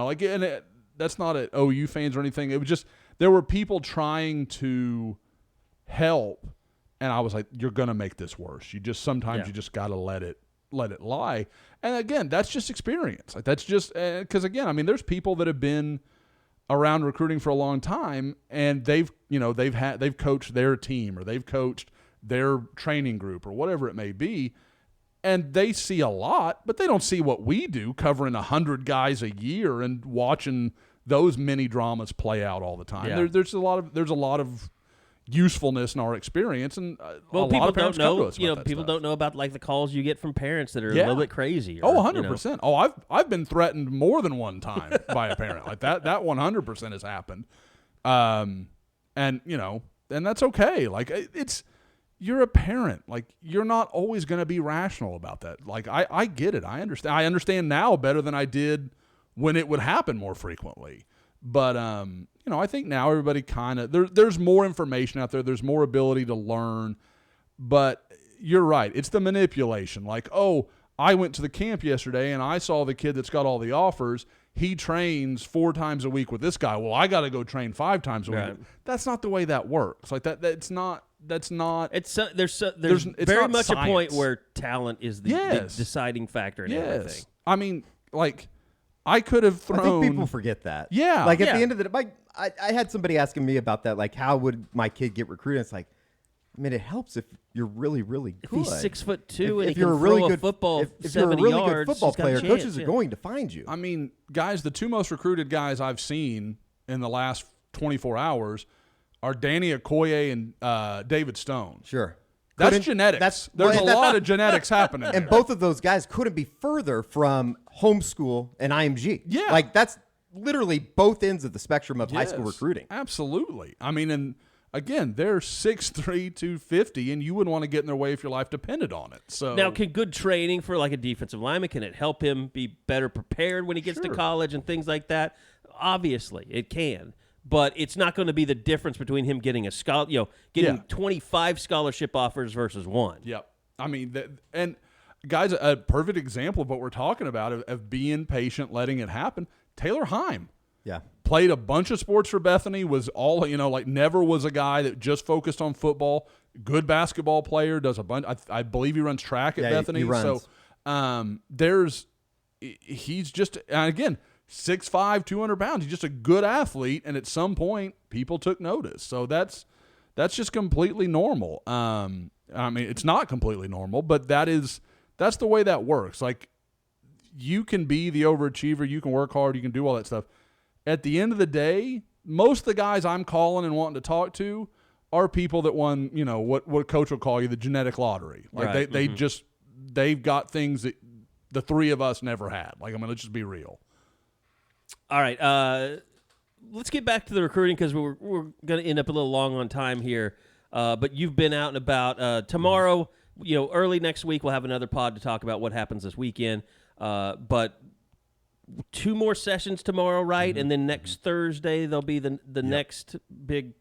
That's not at OU fans or anything. It was just there were people trying to help, and I was like, "You're gonna make this worse. You just sometimes you just gotta let it lie." And again, that's just experience. Like that's just because again, I mean, there's people that have been around recruiting for a long time, and they've coached their team or they've coached their training group or whatever it may be. And they see a lot, but they don't see what we do, covering 100 guys a year and watching those mini dramas play out all the time. Yeah. There's a lot of usefulness in our experience, and people don't know. People don't know about like the calls you get from parents that are a little bit crazy. 100%. Oh, I've been threatened more than one time by a parent like that. That 100% has happened, and that's okay. Like it's. You're a parent. Like, you're not always going to be rational about that. Like, I get it. I understand. I understand now better than I did when it would happen more frequently. But, I think now everybody kind of there's more information out there. There's more ability to learn. But you're right. It's the manipulation. Like, oh, I went to the camp yesterday and I saw the kid that's got all the offers. He trains 4 times a week with this guy. Well, I got to go train 5 times a week. That's not the way that works. Like that's not. That's not. There's very much science. A point where talent is the deciding factor in everything. I mean, like, I could have thrown. I think people forget that. Yeah. Like at Yeah. the end of the day, I had somebody asking me about that. Like, how would my kid get recruited? It's like, I mean, it helps if you're really, really good. If he's 6'2" and if he you're can a really throw good a football if you're a 70 really yards, good football he's got a player, chance, coaches yeah. are going to find you. I mean, guys, the two most recruited guys I've seen in the last 24 hours are Danny Okoye and David Stone. Sure. That's genetics. There's a lot of genetics happening And there. both of those guys couldn't be further from homeschool and IMG. Yeah. Like, that's literally both ends of the spectrum of high school Yes, recruiting. Absolutely. I mean, and again, they're 6'3", 250, and you wouldn't want to get in their way if your life depended on it. So Now, can good training for like a defensive lineman, can it help him be better prepared when he gets to Sure. college and things like that? Obviously, it can. But it's not going to be the difference between him getting getting 25 scholarship offers versus one. Yep. I mean, and guys, a perfect example of what we're talking about of being patient, letting it happen. Taylor Heim. Yeah. Played a bunch of sports for Bethany, was all, like never was a guy that just focused on football. Good basketball player, does a bunch. I believe he runs track at Bethany. He runs. So he's just, and again, 6'5", 200 pounds. He's just a good athlete, and at some point, people took notice. So that's just completely normal. I mean, it's not completely normal, but that's the way that works. Like, you can be the overachiever, you can work hard, you can do all that stuff. At the end of the day, most of the guys I'm calling and wanting to talk to are people that won, what coach will call you the genetic lottery. Like Right. they've got things that the three of us never had. Like, I mean, let's just be real. All right, let's get back to the recruiting because we're going to end up a little long on time here. But you've been out and about. Tomorrow, early next week, we'll have another pod to talk about what happens this weekend. But 2 more sessions tomorrow, right? And then next Thursday, there'll be the next big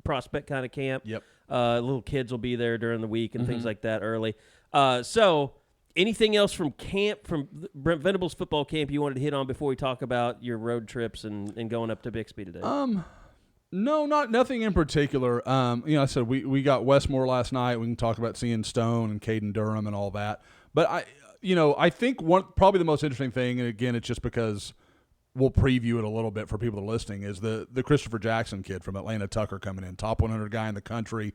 prospect kind of camp. Yep. Little kids will be there during the week and things like that early. So anything else from camp, from Brent Venables Football Camp you wanted to hit on before we talk about your road trips and going up to Bixby today? No, nothing in particular. I said we got Westmoore last night. We can talk about seeing Stone and Caden Durham and all that. But I think probably the most interesting thing, and again, it's just because we'll preview it a little bit for people that are listening, is the Christopher Jackson kid from Atlanta Tucker coming in, top 100 guy in the country.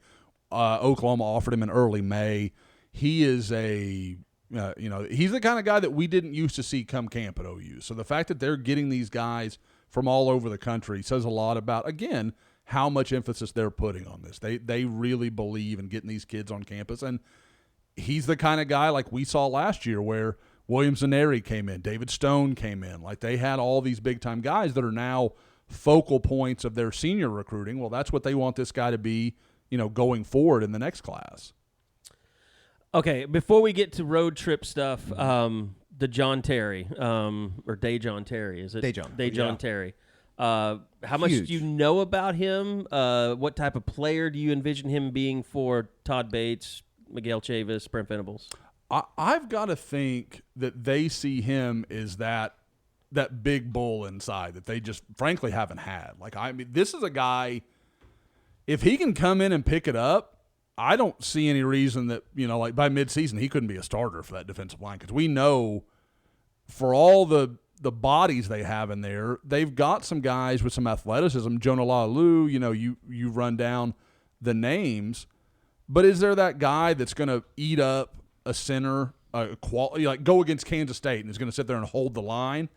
Oklahoma offered him in early May. He is he's the kind of guy that we didn't used to see come camp at OU. So the fact that they're getting these guys from all over the country says a lot about, again, how much emphasis they're putting on this. They really believe in getting these kids on campus, and he's the kind of guy like we saw last year where William Zaneri came in, David Stone came in. Like, they had all these big-time guys that are now focal points of their senior recruiting. Well, that's what they want this guy to be, going forward in the next class. Okay, before we get to road trip stuff, the John Terry, or Dejon Terry, is it? Dejon Terry. How much do you know about him? What type of player do you envision him being for Todd Bates, Miguel Chavis, Brent Venables? I've got to think that they see him as that big bull inside that they just frankly haven't had. Like, I mean, this is a guy, if he can come in and pick it up, I don't see any reason that, like by midseason, he couldn't be a starter for that defensive line, because we know for all the bodies they have in there, they've got some guys with some athleticism. Jonah Lalu, you run down the names, but is there that guy that's going to eat up a center, like go against Kansas State and is going to sit there and hold the line?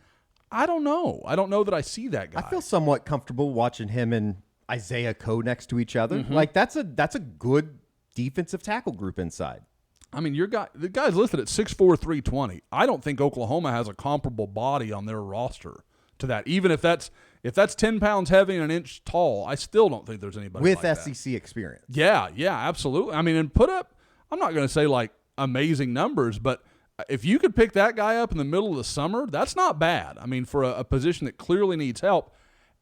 I don't know. I don't know that I see that guy. I feel somewhat comfortable watching him and Isaiah Coe next to each other. Like, that's a good defensive tackle group inside. I mean, the guy's listed at 6'4", 320. I don't think Oklahoma has a comparable body on their roster to that. Even if that's 10 pounds heavy and an inch tall, I still don't think there's anybody with like SEC experience. Yeah, absolutely. I mean, and put up, I'm not going to say like amazing numbers, but if you could pick that guy up in the middle of the summer, that's not bad. I mean, for a position that clearly needs help.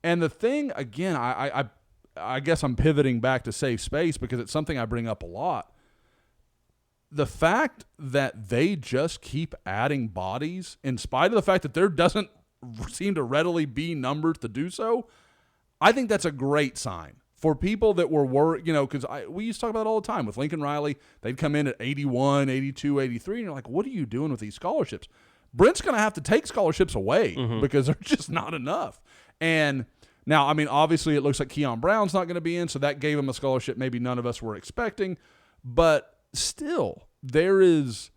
And the thing, again, I guess I'm pivoting back to safe space because it's something I bring up a lot. The fact that they just keep adding bodies, in spite of the fact that there doesn't seem to readily be numbers to do so, I think that's a great sign for people that were worried, because we used to talk about it all the time with Lincoln Riley. They'd come in at 81, 82, 83, and you're like, what are you doing with these scholarships? Brent's going to have to take scholarships away because there's just not enough. And now, I mean, obviously it looks like Keon Brown's not going to be in, so that gave him a scholarship maybe none of us were expecting. But still, there is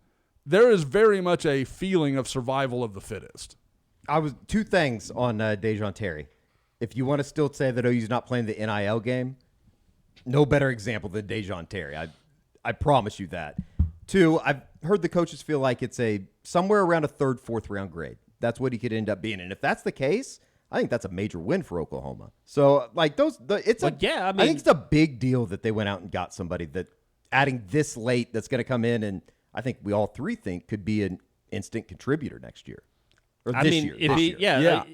very much a feeling of survival of the fittest. Two things on Dejon Terry. If you want to still say that OU's not playing the NIL game, no better example than Dejon Terry. I promise you that. Two, I've heard the coaches feel like it's somewhere around a 3rd, 4th round grade. That's what he could end up being. And if that's the case, I think that's a major win for Oklahoma. So, like, I think it's a big deal that they went out and got somebody that adding this late that's going to come in and I think we all three think could be an instant contributor next year. Or this year.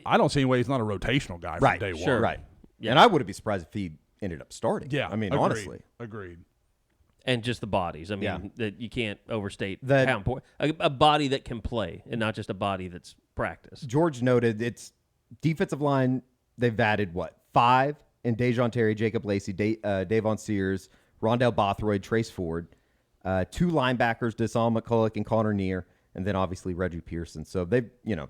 I don't see any way he's not a rotational guy from day one. Right. Yeah. And I wouldn't be surprised if he ended up starting. Yeah. I mean, agreed. honestly. Agreed. And just the bodies. I mean, that you can't overstate how important a body that can play and not just a body that's practiced. George noted it's defensive line. They've added, 5 in Dejon Terry, Jacob Lacey, Davon Sears, Rondell Bothroyd, Trace Ford, 2 linebackers, Deshaun McCulloch and Connor Neer, and then obviously Reggie Pearson. So they've,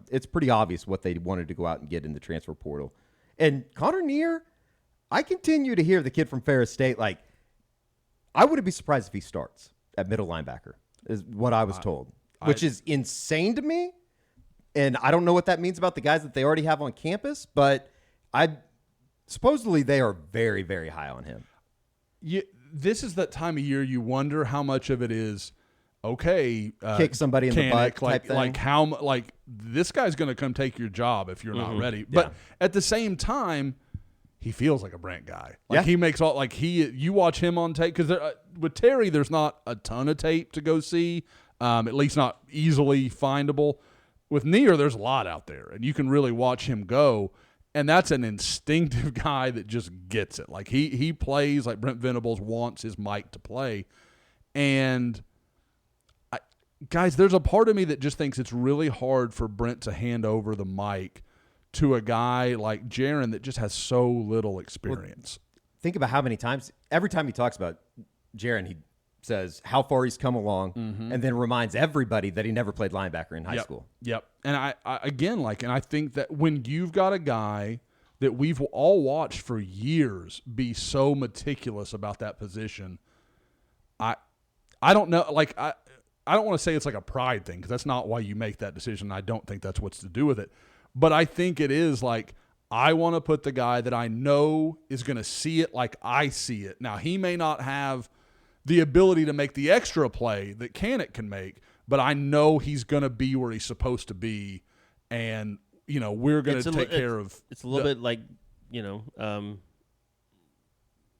it's pretty obvious what they wanted to go out and get in the transfer portal. And Connor Neer, I continue to hear the kid from Ferris State, I wouldn't be surprised if he starts at middle linebacker, is what I was told, which is insane to me. And I don't know what that means about the guys that they already have on campus, but supposedly they are very, very high on him. This is that time of year you wonder how much of it is, kick somebody in the butt type thing. This guy's going to come take your job if you're not ready. But at the same time, he feels like a Brent guy. He makes you watch him on tape because with Terry, there's not a ton of tape to go see, at least not easily findable. With Neer, there's a lot out there, and you can really watch him go. And that's an instinctive guy that just gets it. He plays like Brent Venables wants his mic to play. And guys, there's a part of me that just thinks it's really hard for Brent to hand over the mic to a guy like Jaron that just has so little experience. Well, think about how many times, every time he talks about Jaron, he says how far he's come along and then reminds everybody that he never played linebacker in high school. Yep. And I think that when you've got a guy that we've all watched for years be so meticulous about that position, I don't know, I don't want to say it's like a pride thing because that's not why you make that decision. I don't think that's what's to do with it. But I think it is I want to put the guy that I know is going to see it like I see it. Now, he may not have the ability to make the extra play that Canick can make, but I know he's going to be where he's supposed to be, and, we're going to take care of. It's a little bit like,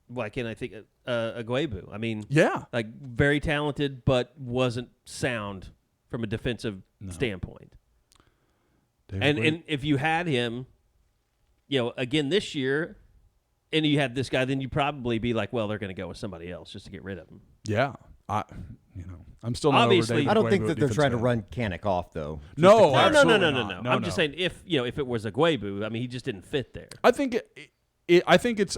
why can't I think Aguebu? I mean, very talented, but wasn't sound from a defensive standpoint. And if you had him, again this year, and you had this guy, then you'd probably be like, well, they're going to go with somebody else just to get rid of him. Yeah. I'm still not obviously. over I don't think that they're trying to run Canick off, though. No. I'm just saying if it was Aguebu, I mean, he just didn't fit there. I think it's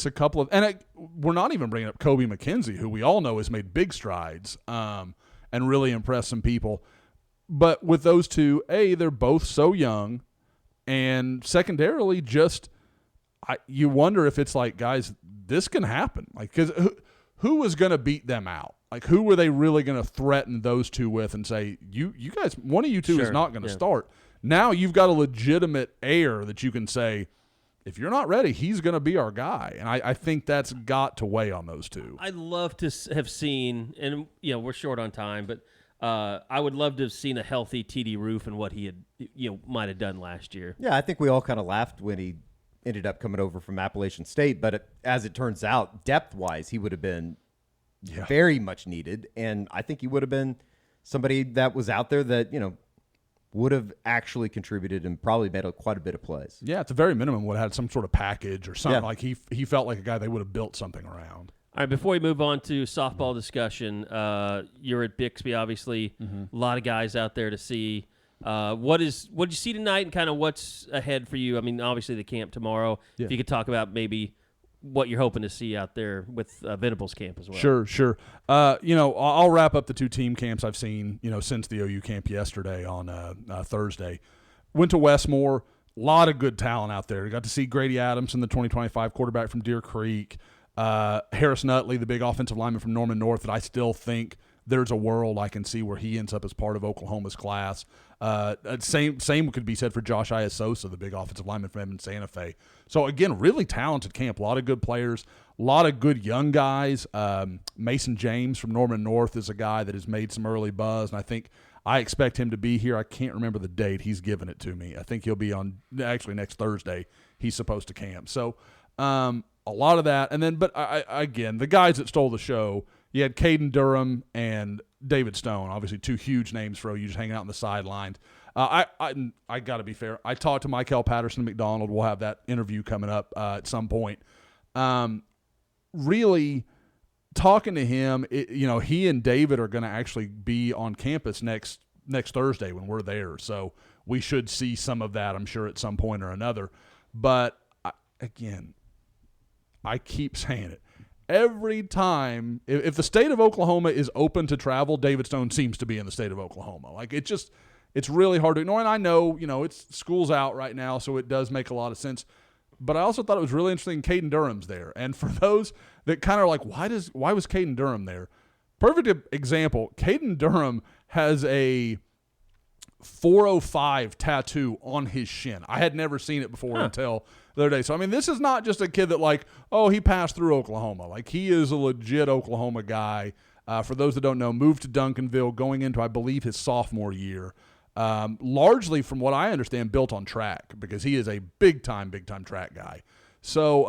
a couple of, and we're not even bringing up Kobe McKenzie, who we all know has made big strides and really impressed some people. But with those two, they're both so young, and secondarily, you wonder if it's guys, this can happen. Because who was going to beat them out? Who were they really going to threaten those two with and say, you guys, one of you two is not going to start. Now you've got a legitimate heir that you can say, if you're not ready, he's going to be our guy. And I think that's got to weigh on those two. I'd love to have seen, and we're short on time, but I would love to have seen a healthy TD Roof and what he had, might have done last year. Yeah, I think we all kind of laughed when he ended up coming over from Appalachian State, but as it turns out, depth-wise, he would have been very much needed, and I think he would have been somebody that was out there that, would have actually contributed and probably made quite a bit of plays. Yeah, at the very minimum would have had some sort of package or something. He felt like a guy they would have built something around. All right, before we move on to softball discussion, you're at Bixby, obviously. A lot of guys out there to see. What did you see tonight, and kind of what's ahead for you? I mean, obviously the camp tomorrow. If you could talk about maybe what you're hoping to see out there with Venables Camp as well. Sure. I'll wrap up the 2 team camps I've seen, since the OU camp yesterday on Thursday. Went to Westmoore. A lot of good talent out there. Got to see Grady Adamson, the 2025 quarterback from Deer Creek. Harris Nutley, the big offensive lineman from Norman North, that I still think there's a world I can see where he ends up as part of Oklahoma's class. Same could be said for Josh Iasosa, the big offensive lineman from Edmond Santa Fe. So, again, really talented camp. A lot of good players, a lot of good young guys. Mason James from Norman North is a guy that has made some early buzz, and I expect him to be here. I can't remember the date. He's given it to me. I think he'll be on actually next Thursday. He's supposed to camp. So a lot of that. And then, but again, the guys that stole the show, you had Caden Durham and David Stone, obviously 2 huge names for OU just hanging out on the sidelines. I got to be fair. I talked to Michael Patterson McDonald. We'll have that interview coming up at some point. Really talking to him, he and David are going to actually be on campus next Thursday when we're there. So we should see some of that, I'm sure, at some point or another. But, I keep saying it. Every time, if the state of Oklahoma is open to travel, David Stone seems to be in the state of Oklahoma. Like, it's really hard to ignore. And I know, it's school's out right now, so it does make a lot of sense. But I also thought it was really interesting Caden Durham's there. And for those that kind of are like, why was Caden Durham there? Perfect example, Caden Durham has a 405 tattoo on his shin. I had never seen it before until the other day. So, this is not just a kid that he passed through Oklahoma. Like, he is a legit Oklahoma guy. For those that don't know, moved to Duncanville going into, I believe, his sophomore year. Largely, from what I understand, built on track because he is a big-time track guy. So,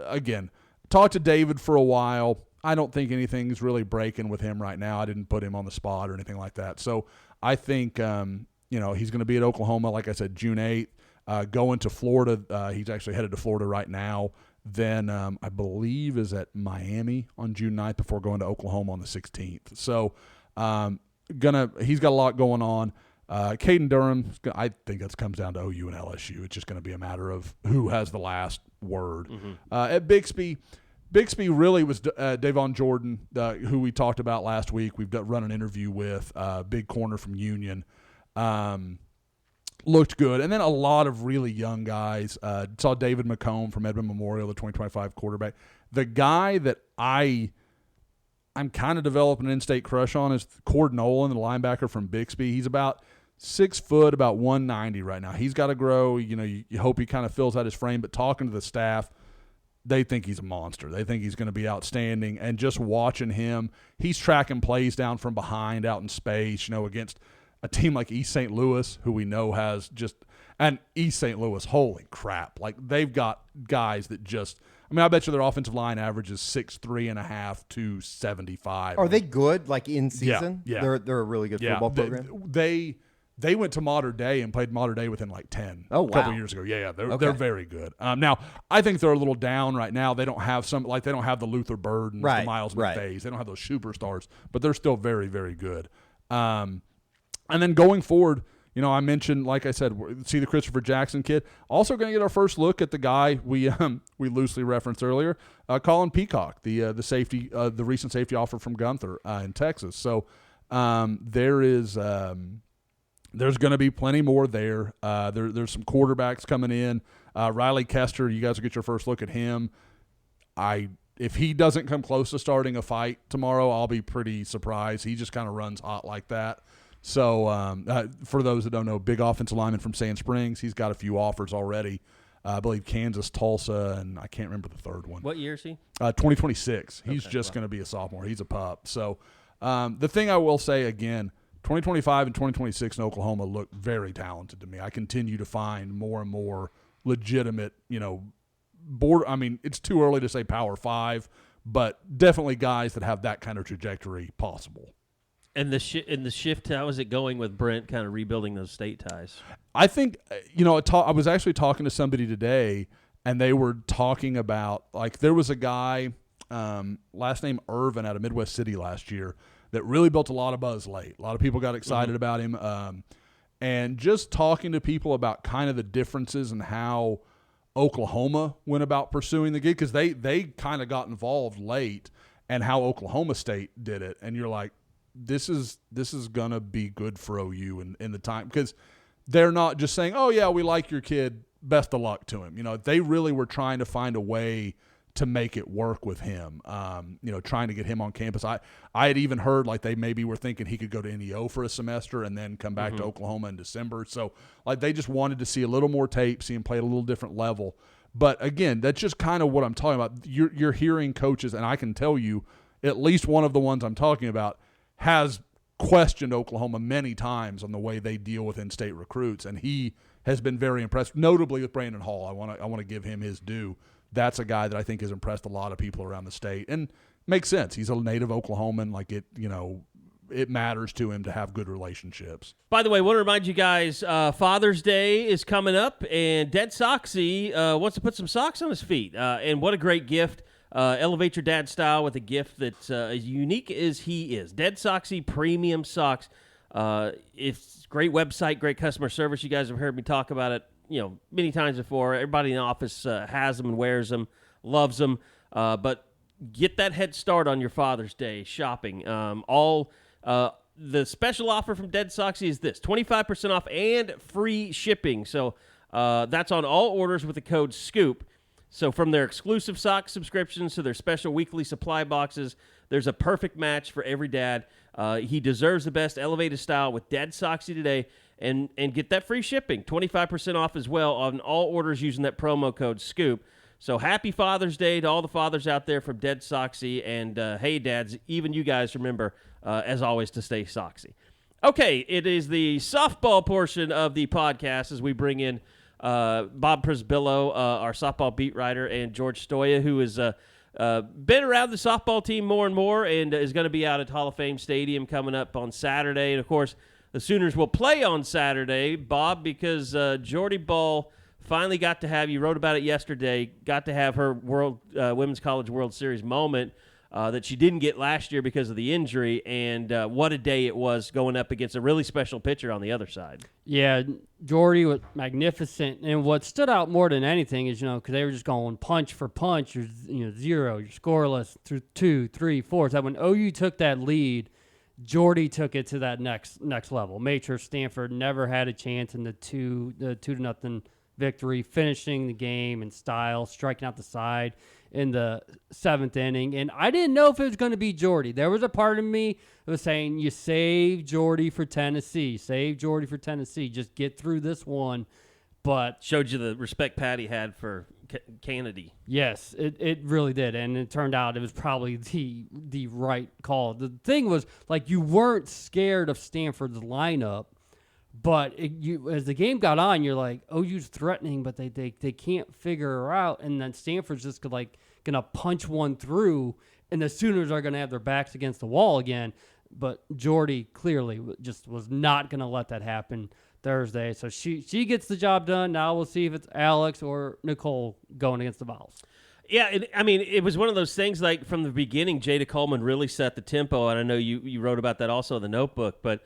again, talked to David for a while. I don't think anything's really breaking with him right now. I didn't put him on the spot or anything like that. So I think, he's going to be at Oklahoma, like I said, June 8th, going to Florida. He's actually headed to Florida right now. Then I believe is at Miami on June 9th before going to Oklahoma on the 16th. So he's got a lot going on. Caden Durham, I think that comes down to OU and LSU. It's just going to be a matter of who has the last word. Mm-hmm. At Bixby really was Davon Jordan, who we talked about last week. We've run an interview with, big corner from Union. Looked good. And then a lot of really young guys. Saw David McComb from Edmond Memorial, the 2025 quarterback. The guy that I'm kind of developing an in-state crush on is Cord Nolan, the linebacker from Bixby. He's about 6 foot, about 190 right now. He's got to grow. You hope he kind of fills out his frame. But talking to the staff, they think he's a monster. They think he's going to be outstanding. And just watching him, he's tracking plays down from behind out in space, against a team like East St. Louis, who we know has just – and East St. Louis, holy crap. Like, they've got guys that just – I bet you their offensive line average is 6'3.5" to 75. Are they good, like, in season? Yeah. They're a really good football program? They went to Modern Day and played Modern Day within like 10 a couple years ago. Yeah, they're very good. Now, I think they're a little down right now. They don't have they don't have the Luther Bird and the Miles McVays. They don't have those superstars, but they're still very, very good. And then going forward, I mentioned, like I said, see the Christopher Jackson kid. Also going to get our first look at the guy we loosely referenced earlier, Colin Peacock, the safety, the recent safety offer from Gunther in Texas. So there's going to be plenty more there. There's some quarterbacks coming in. Riley Kester, you guys will get your first look at him. If he doesn't come close to starting a fight tomorrow, I'll be pretty surprised. He just kind of runs hot like that. So for those that don't know, big offensive lineman from Sand Springs. He's got a few offers already. I believe Kansas, Tulsa, and I can't remember the third one. What year is he? 2026. He's just going to be a sophomore. He's a pup. So the thing I will say again, 2025 and 2026 in Oklahoma look very talented to me. I continue to find more and more legitimate, it's too early to say Power 5, but definitely guys that have that kind of trajectory possible. And the shift, how is it going with Brent kind of rebuilding those state ties? I think, I was actually talking to somebody today, and they were talking about, there was a guy, last name Irvin, out of Midwest City last year, that really built a lot of buzz late. A lot of people got excited about him. And just talking to people about kind of the differences and how Oklahoma went about pursuing the gig, because they kind of got involved late, and how Oklahoma State did it. And you're like, this is going to be good for OU in the time, because they're not just saying, oh, yeah, we like your kid, best of luck to him. You know, they really were trying to find a way to make it work with him, trying to get him on campus. I had even heard like they maybe were thinking he could go to NEO for a semester and then come back to Oklahoma in December. So like they just wanted to see a little more tape, see him play at a little different level. But again, that's just kind of what I'm talking about. You're hearing coaches, and I can tell you at least one of the ones I'm talking about has questioned Oklahoma many times on the way they deal with in-state recruits, and he has been very impressed, notably with Brandon Hall. I want to give him his due. That's a guy that I think has impressed a lot of people around the state, and makes sense. He's a native Oklahoman. Like it matters to him to have good relationships. By the way, I want to remind you guys, Father's Day is coming up, and Dead Soxy wants to put some socks on his feet. And what a great gift. Elevate your dad style with a gift that's as unique as he is. Dead Soxy Premium Socks. It's great website, great customer service. You guys have heard me talk about it, many times before. Everybody in the office has them and wears them, loves them. But get that head start on your Father's Day shopping. The special offer from Dead Soxy is this: 25% off and free shipping. So that's on all orders with the code SCOOP. So from their exclusive sock subscriptions to their special weekly supply boxes, there's a perfect match for every dad. He deserves the best. Elevate his style with Dead Soxy today and get that free shipping. 25% off as well on all orders using that promo code SCOOP. So happy Father's Day to all the fathers out there from Dead Soxy. And hey, dads, even you guys remember, as always, to stay soxy. Okay, it is the softball portion of the podcast as we bring in Bob Przybylo, our softball beat writer, and George Stoia, who has been around the softball team more and more and is going to be out at Hall of Fame Stadium coming up on Saturday. And, of course, the Sooners will play on Saturday, Bob, because Jordy Ball finally got to have, you wrote about it yesterday, got to have her Women's College World Series moment that she didn't get last year because of the injury, and what a day it was going up against a really special pitcher on the other side. Yeah, Jordy was magnificent, and what stood out more than anything is, because they were just going punch for punch. You're 0, you're scoreless through 2, 3, 4. So when OU took that lead, Jordy took it to that next level. Made sure Stanford never had a chance in the 2-0 victory, finishing the game in style, striking out the side in the 7th inning. And I didn't know if it was going to be Jordy. There was a part of me that was saying, you save Jordy for Tennessee. Save Jordy for Tennessee. Just get through this one. But showed you the respect Patty had for Kennedy. Yes, it really did. And it turned out it was probably the right call. The thing was, like, you weren't scared of Stanford's lineup. But as the game got on, you're like, OU's threatening, but they can't figure her out. And then Stanford's just going to punch one through, and the Sooners are going to have their backs against the wall again. But Jordy clearly just was not going to let that happen Thursday. So she gets the job done. Now we'll see if it's Alex or Nicole going against the Vols. Yeah, it was one of those things, like, from the beginning, Jada Coleman really set the tempo, and I know you wrote about that also in the notebook, but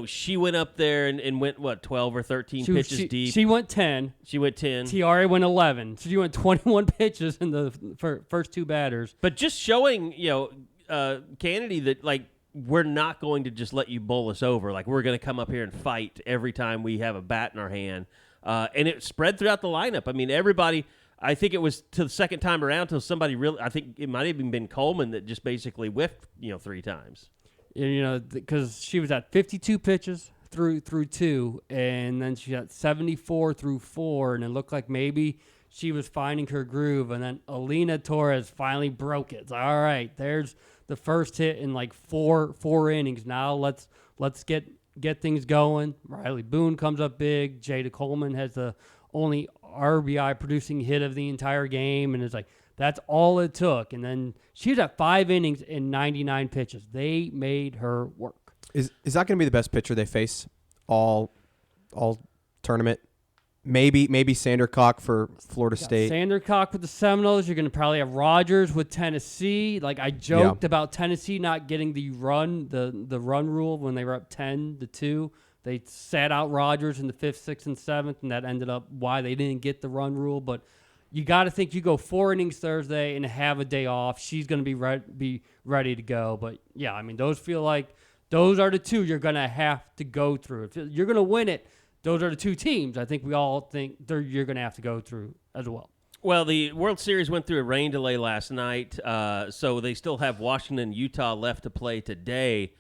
she went up there and went, 12 or 13 pitches deep. She went 10. She went 10. Tiare went 11. So she went 21 pitches in the first two batters. But just showing, Kennedy that, like, we're not going to just let you bowl us over. Like, we're going to come up here and fight every time we have a bat in our hand. And it spread throughout the lineup. I mean, everybody, I think it was to the second time around till somebody really, I think it might have even been Coleman that just basically whiffed, 3 times. Because she was at 52 pitches through 2, and then she got 74 through 4, and it looked like maybe she was finding her groove, and then Alina Torres finally broke it. It's like, all right, there's the first hit in like four innings. Now let's get things going. Riley Boone comes up big. Jada Coleman has the only RBI producing hit of the entire game, and it's like, that's all it took. And then she was at 5 innings and 99 pitches. They made her work. Is that going to be the best pitcher they face all tournament? Maybe Sandercock for Florida State. Sandercock with the Seminoles. You're going to probably have Rogers with Tennessee. Like, I joked about Tennessee not getting the run rule when they were up 10-2. They sat out Rodgers in the 5th, 6th, and 7th, and that ended up why they didn't get the run rule. But you got to think you go 4 innings Thursday and have a day off. She's going to be ready to go. But, yeah, I mean, those feel like those are the two you're going to have to go through. If you're going to win it, those are the two teams I think we all think you're going to have to go through as well. Well, the World Series went through a rain delay last night, so they still have Washington and Utah left to play today.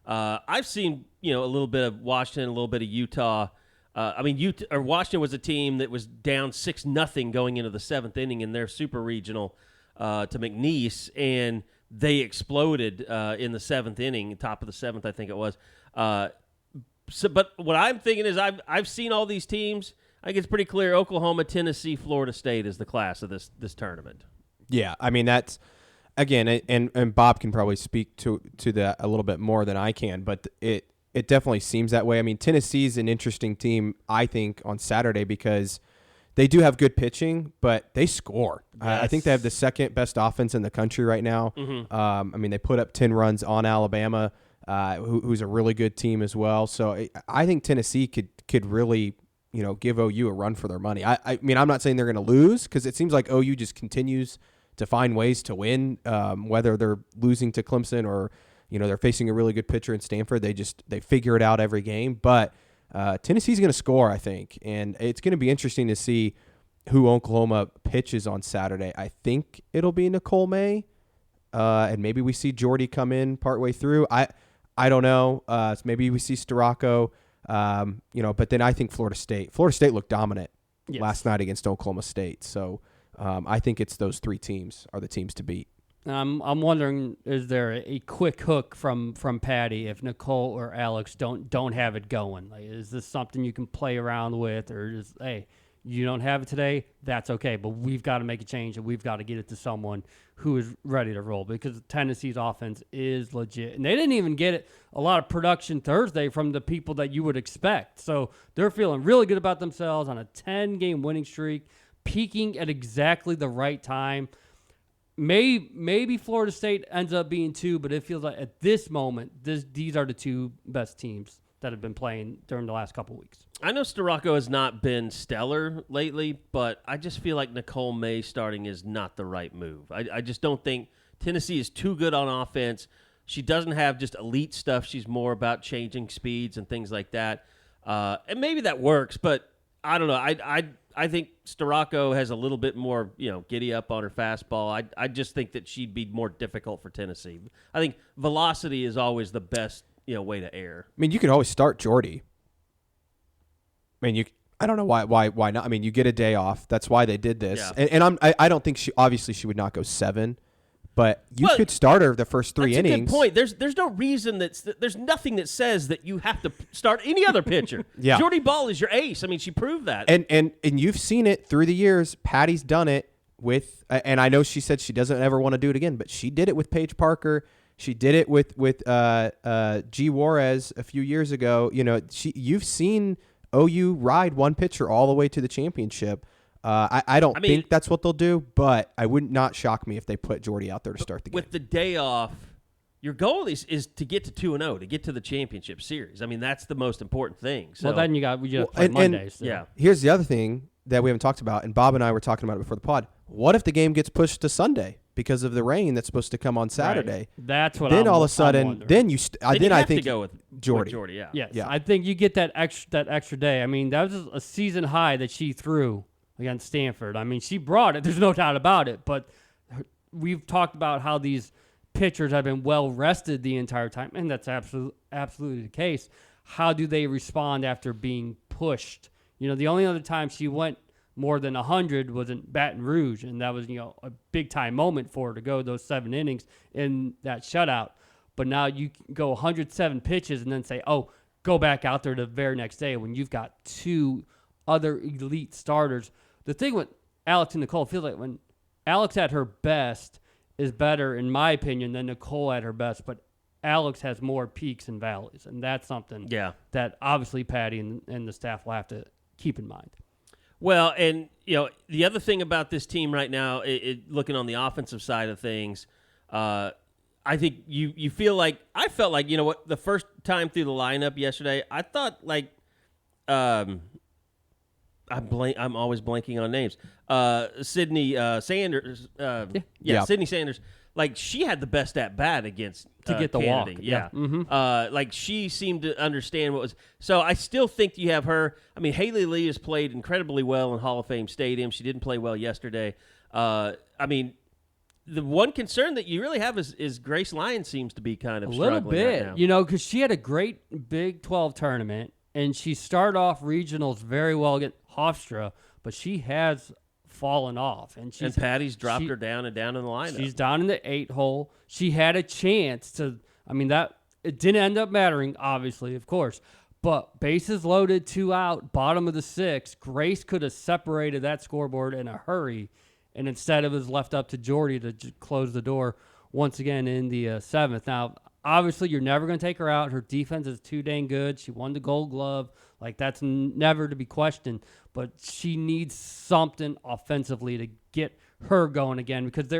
I've seen, a little bit of Washington, a little bit of Utah. Washington was a team that was down 6-0 going into the 7th inning in their super regional to McNeese, and they exploded in the 7th inning, top of the 7th, I think it was. But what I'm thinking is I've seen all these teams. I think it's pretty clear Oklahoma, Tennessee, Florida State is the class of this tournament. Yeah, I mean, that's – again, and Bob can probably speak to that a little bit more than I can, but it definitely seems that way. I mean, Tennessee's an interesting team, I think, on Saturday because they do have good pitching, but they score. Yes. I think they have the second best offense in the country right now. Mm-hmm. They put up 10 runs on Alabama, who's a really good team as well. So I think Tennessee could really, give OU a run for their money. I mean, I'm not saying they're going to lose because it seems like OU just continues to find ways to win, whether they're losing to Clemson or, they're facing a really good pitcher in Stanford. They figure it out every game. But Tennessee's going to score, I think. And it's going to be interesting to see who Oklahoma pitches on Saturday. I think it'll be Nicole May. And maybe we see Jordy come in partway through. I don't know. So maybe we see Storako. But then I think Florida State looked dominant last night against Oklahoma State. So I think it's those 3 teams are the teams to beat. I'm wondering, is there a quick hook from Patty if Nicole or Alex don't have it going? Like, is this something you can play around with, or just, hey, you don't have it today? That's okay, but we've got to make a change and we've got to get it to someone who is ready to roll because Tennessee's offense is legit, and they didn't even get a lot of production Thursday from the people that you would expect. So they're feeling really good about themselves on a 10-game winning streak, peaking at exactly the right time. Maybe Florida State ends up being 2, but it feels like at this moment, these are the 2 best teams that have been playing during the last couple weeks. I know Storako has not been stellar lately, but I just feel like Nicole May starting is not the right move. I just don't think Tennessee is too good on offense. She doesn't have just elite stuff. She's more about changing speeds and things like that. And maybe that works, but I don't know. I think Storako has a little bit more, giddy up on her fastball. I just think that she'd be more difficult for Tennessee. I think velocity is always the best, way to err. I mean, you could always start Jordy. I mean, I don't know why not. I mean, you get a day off. That's why they did this. Yeah. And I don't think she would not go 7. But you could start her the first 3 innings. That's a good point. There's no reason there's nothing that says that you have to start any other pitcher. Yeah. Jordy Ball is your ace. I mean, she proved that. And you've seen it through the years. Patty's done it with, and I know she said she doesn't ever want to do it again, but she did it with Paige Parker. She did it with G. Juarez a few years ago. You've seen OU ride one pitcher all the way to the championship. I don't think that's what they'll do, but I would not shock me if they put Jordy out there to start the game. With the day off, your goal is to get to 2-0, to get to the championship series. I mean, that's the most important thing. So, well, then we just play Mondays. So. Yeah. Here's the other thing that we haven't talked about, and Bob and I were talking about it before the pod. What if the game gets pushed to Sunday because of the rain that's supposed to come on Saturday? Right. That's what. Then all of a sudden, then you I think to go with Jordy. Yeah. Yes. Yeah. I think you get that extra day. I mean, that was a season high that she threw against Stanford. I mean, she brought it. There's no doubt about it. But we've talked about how these pitchers have been well rested the entire time, and that's absolutely the case. How do they respond after being pushed? The only other time she went more than 100 was in Baton Rouge, and that was a big time moment for her to go those 7 innings in that shutout. But now you go 107 pitches and then say, oh, go back out there the very next day when you've got 2 other elite starters. The thing with Alex and Nicole feels like when Alex at her best is better, in my opinion, than Nicole at her best, but Alex has more peaks and valleys, and that's something that obviously Patty and the staff will have to keep in mind. Well, and the other thing about this team right now, looking on the offensive side of things, I I think you feel like I felt like, you know what, the first time through the lineup yesterday, I thought like I'm always blanking on names. Sydney Sanders. Sydney Sanders. Like, she had the best at bat against to get the Kennedy. walk. Yeah. Mm-hmm. Like, she seemed to understand what was. So I still think you have her. I mean, Haley Lee has played incredibly well in Hall of Fame Stadium. She didn't play well yesterday. I mean, the one concern that you really have is Grace Lyons seems to be kind of a little struggling bit, right now. you know, because she had a great Big 12 tournament, and she started off regionals very well against Hofstra, but she has fallen off, and Patty's dropped her down in the lineup. She's down in the 8 hole. She had a chance to. I mean, that it didn't end up mattering, obviously, of course. But bases loaded, 2 out, bottom of the 6th. Grace could have separated that scoreboard in a hurry, and instead it was left up to Jordy to close the door once again in the 7th. Now, obviously, you're never going to take her out. Her defense is too dang good. She won the Gold Glove. Like, that's never to be questioned. But she needs something offensively to get her going again, because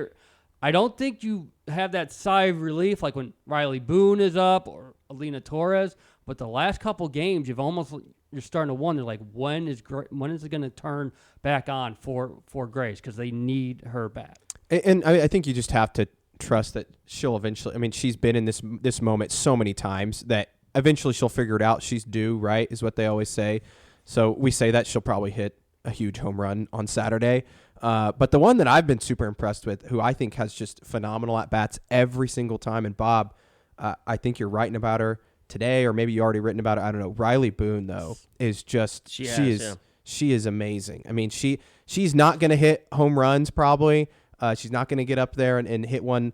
I don't think you have that sigh of relief like when Riley Boone is up or Alina Torres. But the last couple games, you're starting to wonder, like, when is it going to turn back on for Grace, because they need her back. And I think you just have to trust that she'll eventually. I mean, she's been in this moment so many times that eventually she'll figure it out. She's due, right, is what they always say. So we say that she'll probably hit a huge home run on Saturday. But the one that I've been super impressed with, who I think has just phenomenal at-bats every single time, and Bob, I think you're writing about her today, or maybe you already written about it. I don't know. Riley Boone, though, is just she is amazing. I mean, she's not going to hit home runs probably. She's not going to get up there and hit one,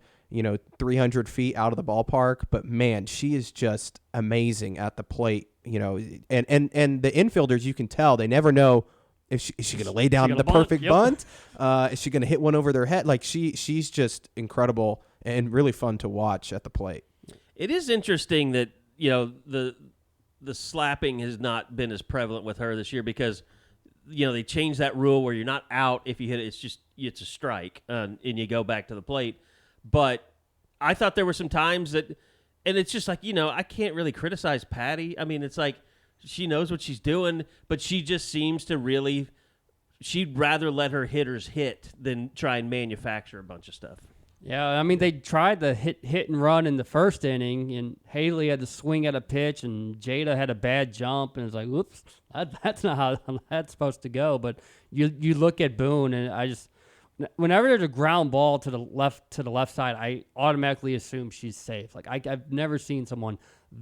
300 feet out of the ballpark. But man, she is just amazing at the plate. And the infielders, you can tell they never know if is she going to lay down the perfect bunt. Is she going to hit one over their head? Like she's just incredible and really fun to watch at the plate. It is interesting that the slapping has not been as prevalent with her this year, because they changed that rule where you're not out if you hit it. It's a strike, and you go back to the plate. But I thought there were some times that, and it's just like, I can't really criticize Patty. I mean, it's like she knows what she's doing, but she just seems to really, she'd rather let her hitters hit than try and manufacture a bunch of stuff. Yeah, I mean, they tried the hit and run in the first inning, and Haley had to swing at a pitch, and Jada had a bad jump, and it's like, whoops, that's not how that's supposed to go. But you look at Boone, and whenever there's a ground ball to the left side, I automatically assume she's safe. Like I've never seen someone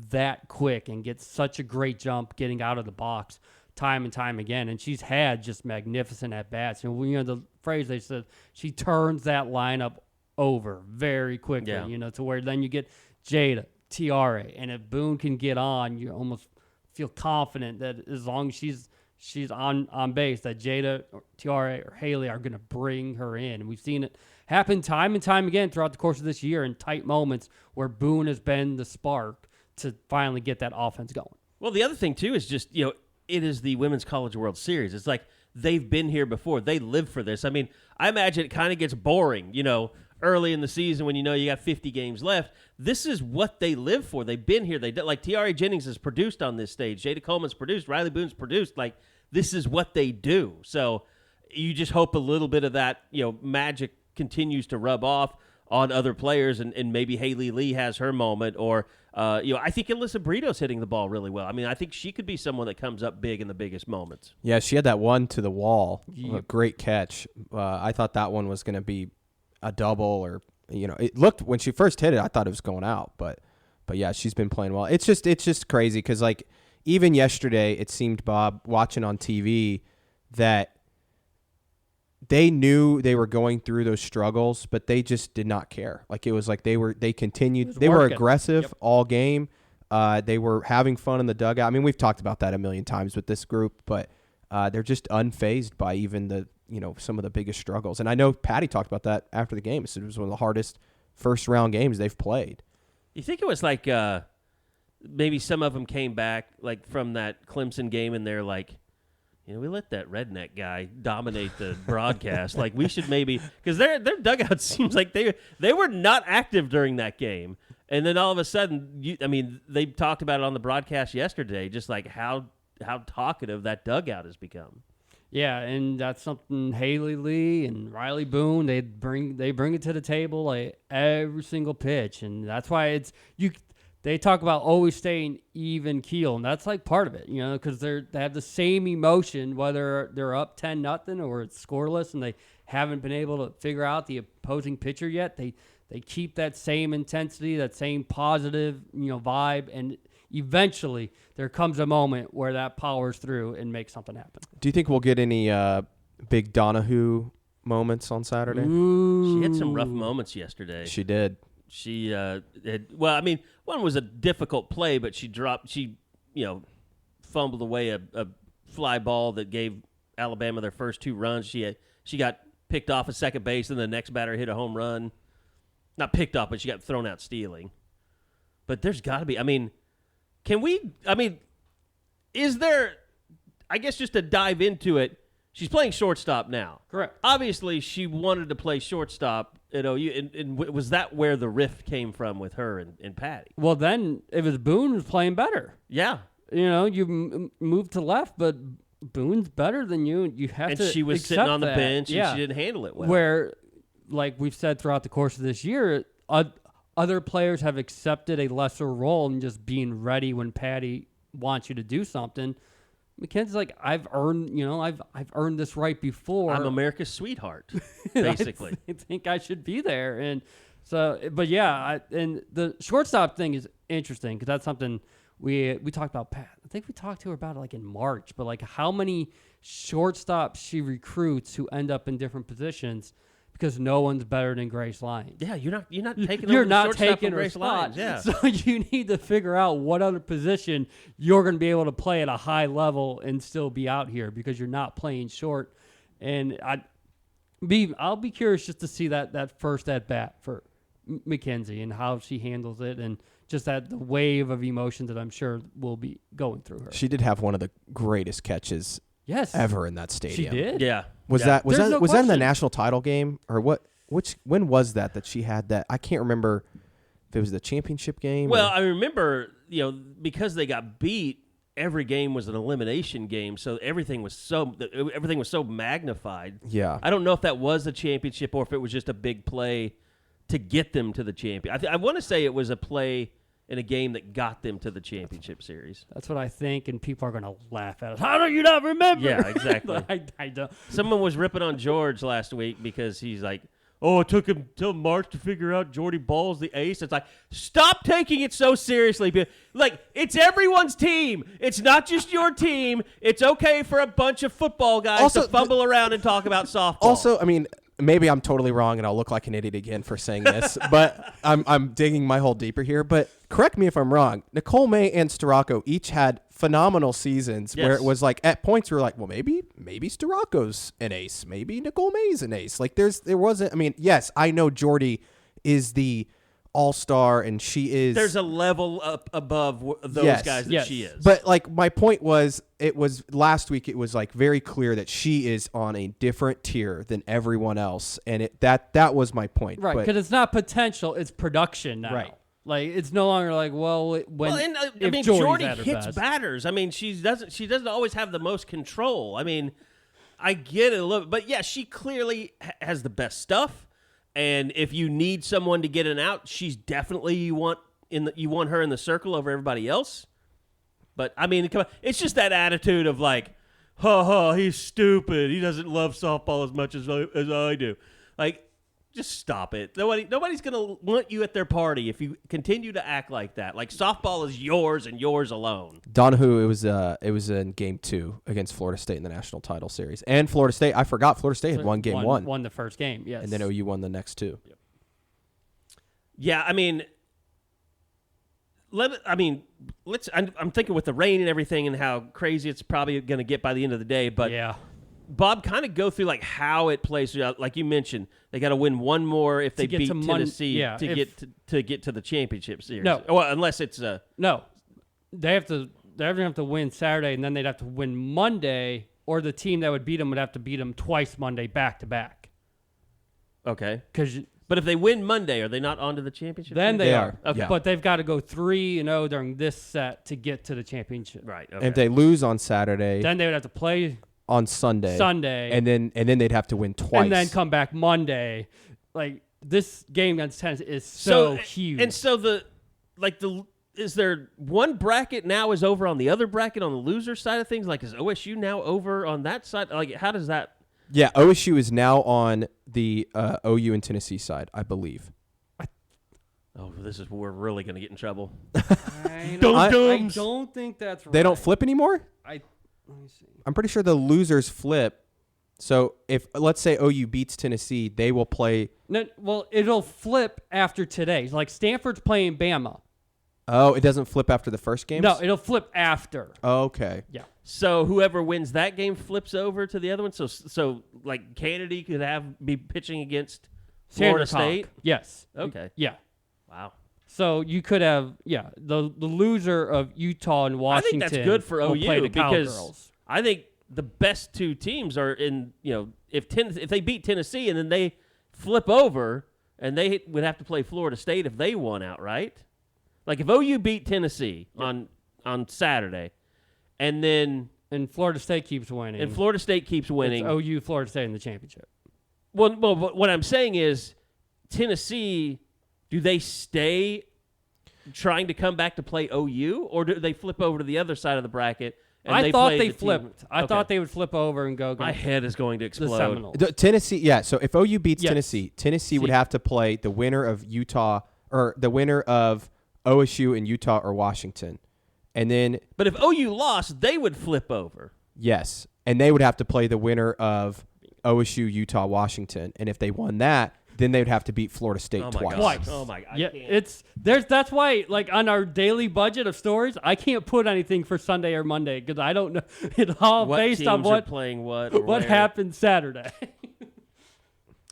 that quick and get such a great jump getting out of the box time and time again. And she's had just magnificent at bats. And the phrase they said, she turns that lineup over very quickly. To where then you get Jada, Tiare, and if Boone can get on, you almost feel confident that as long as she's on base, that Jada, or Tiare, or Haley are going to bring her in. And we've seen it happen time and time again throughout the course of this year in tight moments where Boone has been the spark to finally get that offense going. Well, the other thing, too, is just, it is the Women's College World Series. It's like they've been here before. They live for this. I mean, I imagine it kind of gets boring, early in the season when you got 50 games left. This is what they live for. They've been here. Like Tiare Jennings is produced on this stage. Jada Coleman's produced. Riley Boone's produced. Like, this is what they do. So you just hope a little bit of that, magic continues to rub off on other players, and maybe Haley Lee has her moment, or I think Alyssa Brito's hitting the ball really well. I mean, I think she could be someone that comes up big in the biggest moments. Yeah, she had that one to the wall. A great catch. I thought that one was going to be a double, or it looked, when she first hit it, I thought it was going out, but yeah, she's been playing well. It's just crazy, because like even yesterday, it seemed, Bob, watching on TV, that they knew they were going through those struggles, but they just did not care. Like it was like they were aggressive all game. They were having fun in the dugout. I mean, we've talked about that a million times with this group, but they're just unfazed by even the some of the biggest struggles. And I know Patty talked about that after the game. So it was one of the hardest first round games they've played. You think it was like maybe some of them came back like from that Clemson game, and they're like, we let that redneck guy dominate the broadcast. Like, we should maybe, because their dugout seems like they were not active during that game. And then all of a sudden, they talked about it on the broadcast yesterday, just like how talkative that dugout has become. Yeah, and that's something Haley Lee and Riley Boone, they bring it to the table like every single pitch, and that's why they talk about always staying even keel, and that's like part of it, because they have the same emotion whether they're up 10-0 or it's scoreless, and they haven't been able to figure out the opposing pitcher yet. They keep that same intensity, that same positive vibe, and eventually there comes a moment where that powers through and makes something happen. Do you think we'll get any big Donahue moments on Saturday? She had some rough moments yesterday. She did. She one was a difficult play, but she fumbled away a fly ball that gave Alabama their first 2 runs. She got picked off at second base, and the next batter hit a home run. Not picked off, but she got thrown out stealing. But there's got to be, is there, I guess just to dive into it, she's playing shortstop now. Correct. Obviously, she wanted to play shortstop at OU, and was that where the rift came from with her and Patty? Well, then it was Boone was playing better. Yeah. You moved to left, but Boone's better than you, and you have to And she was sitting accept on the that. bench, Yeah. and she didn't handle it well. Where, like we've said throughout the course of this year, other players have accepted a lesser role and just being ready when Patty wants you to do something. Mackenzie's like, I've earned this right before. I'm America's sweetheart, basically. I think I should be there. And so, but yeah, and the shortstop thing is interesting because that's something we talked about. Pat, I think we talked to her about it like in March, but like how many shortstops she recruits who end up in different positions because no one's better than Grace Lyons. Yeah, you're not taking You're over the not shortstop taking from her Grace spot. Lyons. Yeah. So you need to figure out what other position you're going to be able to play at a high level and still be out here because you're not playing short. And I'll be curious just to see that first at bat for Mackenzie and how she handles it and just the wave of emotion that I'm sure will be going through her. She did have one of the greatest catches ever in that stadium. She did? Yeah. Was Yeah. that was There's that no was that in the question. national title game or what? When was that she had that? I can't remember if it was the championship game. Well, or, I remember, because they got beat, every game was an elimination game, so everything was so magnified. yeah, I don't know if that was a championship or if it was just a big play to get them to the champion. I want to say it was a play in a game that got them to the championship series. That's what I think, and people are going to laugh at us. How do you not remember? Yeah, exactly. I don't. Someone was ripping on George last week because he's like, oh, it took him till March to figure out Jordy Ball's the ace. It's like, stop taking it so seriously. Like, it's everyone's team. It's not just your team. It's okay for a bunch of football guys Also, to fumble around and talk about softball. Also, maybe I'm totally wrong and I'll look like an idiot again for saying this, but I'm digging my hole deeper here. But correct me if I'm wrong. Nicole May and Storako each had phenomenal seasons where it was like at points we were like, well, maybe Storako's an ace, maybe Nicole May's an ace. Like there wasn't. Yes, I know Jordy is the all-star and she is. There's a level up above those guys that she is. But like my point was, it was last week. It was like very clear that she is on a different tier than everyone else, and that was my point. Right, But- because it's not potential; it's production now. Right. Like it's no longer like if Jordy's Jordy at her hits best. batters. She doesn't always have the most control. I get it a little, but yeah, she clearly has the best stuff. And if you need someone to get an out, she's definitely you want her in the circle over everybody else. But come on, it's just that attitude of like, he's stupid. He doesn't love softball as much as I do. Like, just stop it. Nobody's gonna want you at their party if you continue to act like that. Like, softball is yours and yours alone. Donahue, it was in game 2 against Florida State in the national title series. And Florida State, I forgot Florida State had won game 1. Won the first game, yes. And then OU won the next 2. Yep. Yeah, I'm thinking with the rain and everything and how crazy it's probably going to get by the end of the day, but yeah. Bob, kind of go through like how it plays out. Like you mentioned, they got to win one more if they get beat to Tennessee to get to the championship series. No. Well, unless it's No, they have to win Saturday, and then they'd have to win Monday, or the team that would beat them would have to beat them twice Monday back to back. Okay. Because But if they win Monday, are they not on to the championship? then they are. Okay. But they've got to go 3-0 during this set to get to the championship. Right. Okay. And if they lose on Saturday, Then they would have to play on Sunday, and then they'd have to win twice, and then come back Monday. Like this game against Tennessee is so huge. And so is there one bracket now is over on the other bracket on the loser side of things? Like, is OSU now over on that side? Like, how does that? Yeah, OSU is now on the OU and Tennessee side, I believe. Oh, this is where we're really going to get in trouble. I don't think that's right. They don't flip anymore? Let me see. I'm pretty sure the losers flip. So if, let's say, OU beats Tennessee, they will play. No, well, it'll flip after today. Like Stanford's playing Bama. Oh, it doesn't flip after the first game? No, it'll flip after. Oh, okay. Yeah. So whoever wins that game flips over to the other one. So like Kennedy could be pitching against Florida State. Yes. Okay. Yeah. Wow. So you could have the loser of Utah and Washington. I think that's good for will play OU the because Cowgirls. I think the best two teams are in. If they beat Tennessee and then they flip over and they would have to play Florida State if they won outright. Like if OU beat Tennessee on Saturday, and then Florida State keeps winning. And Florida State keeps winning. It's OU, Florida State in the championship. Well, what I'm saying is Tennessee, do they stay trying to come back to play OU, or do they flip over to the other side of the bracket? And I thought they the flipped. I thought they would flip over and go. My head is going to The explode. Seminoles. Tennessee, yeah. So if OU beats Yes. Tennessee would have to play the winner of Utah or the winner of OSU and Utah or Washington. And then But if OU lost, they would flip over. yes, and they would have to play the winner of OSU, Utah, Washington. And if they won that, then they would have to beat Florida State Oh my twice. God. Twice. Oh my God. Yeah, that's why like on our daily budget of stories, I can't put anything for Sunday or Monday because I don't know. It's all What based teams on are what playing what or what where. happened Saturday.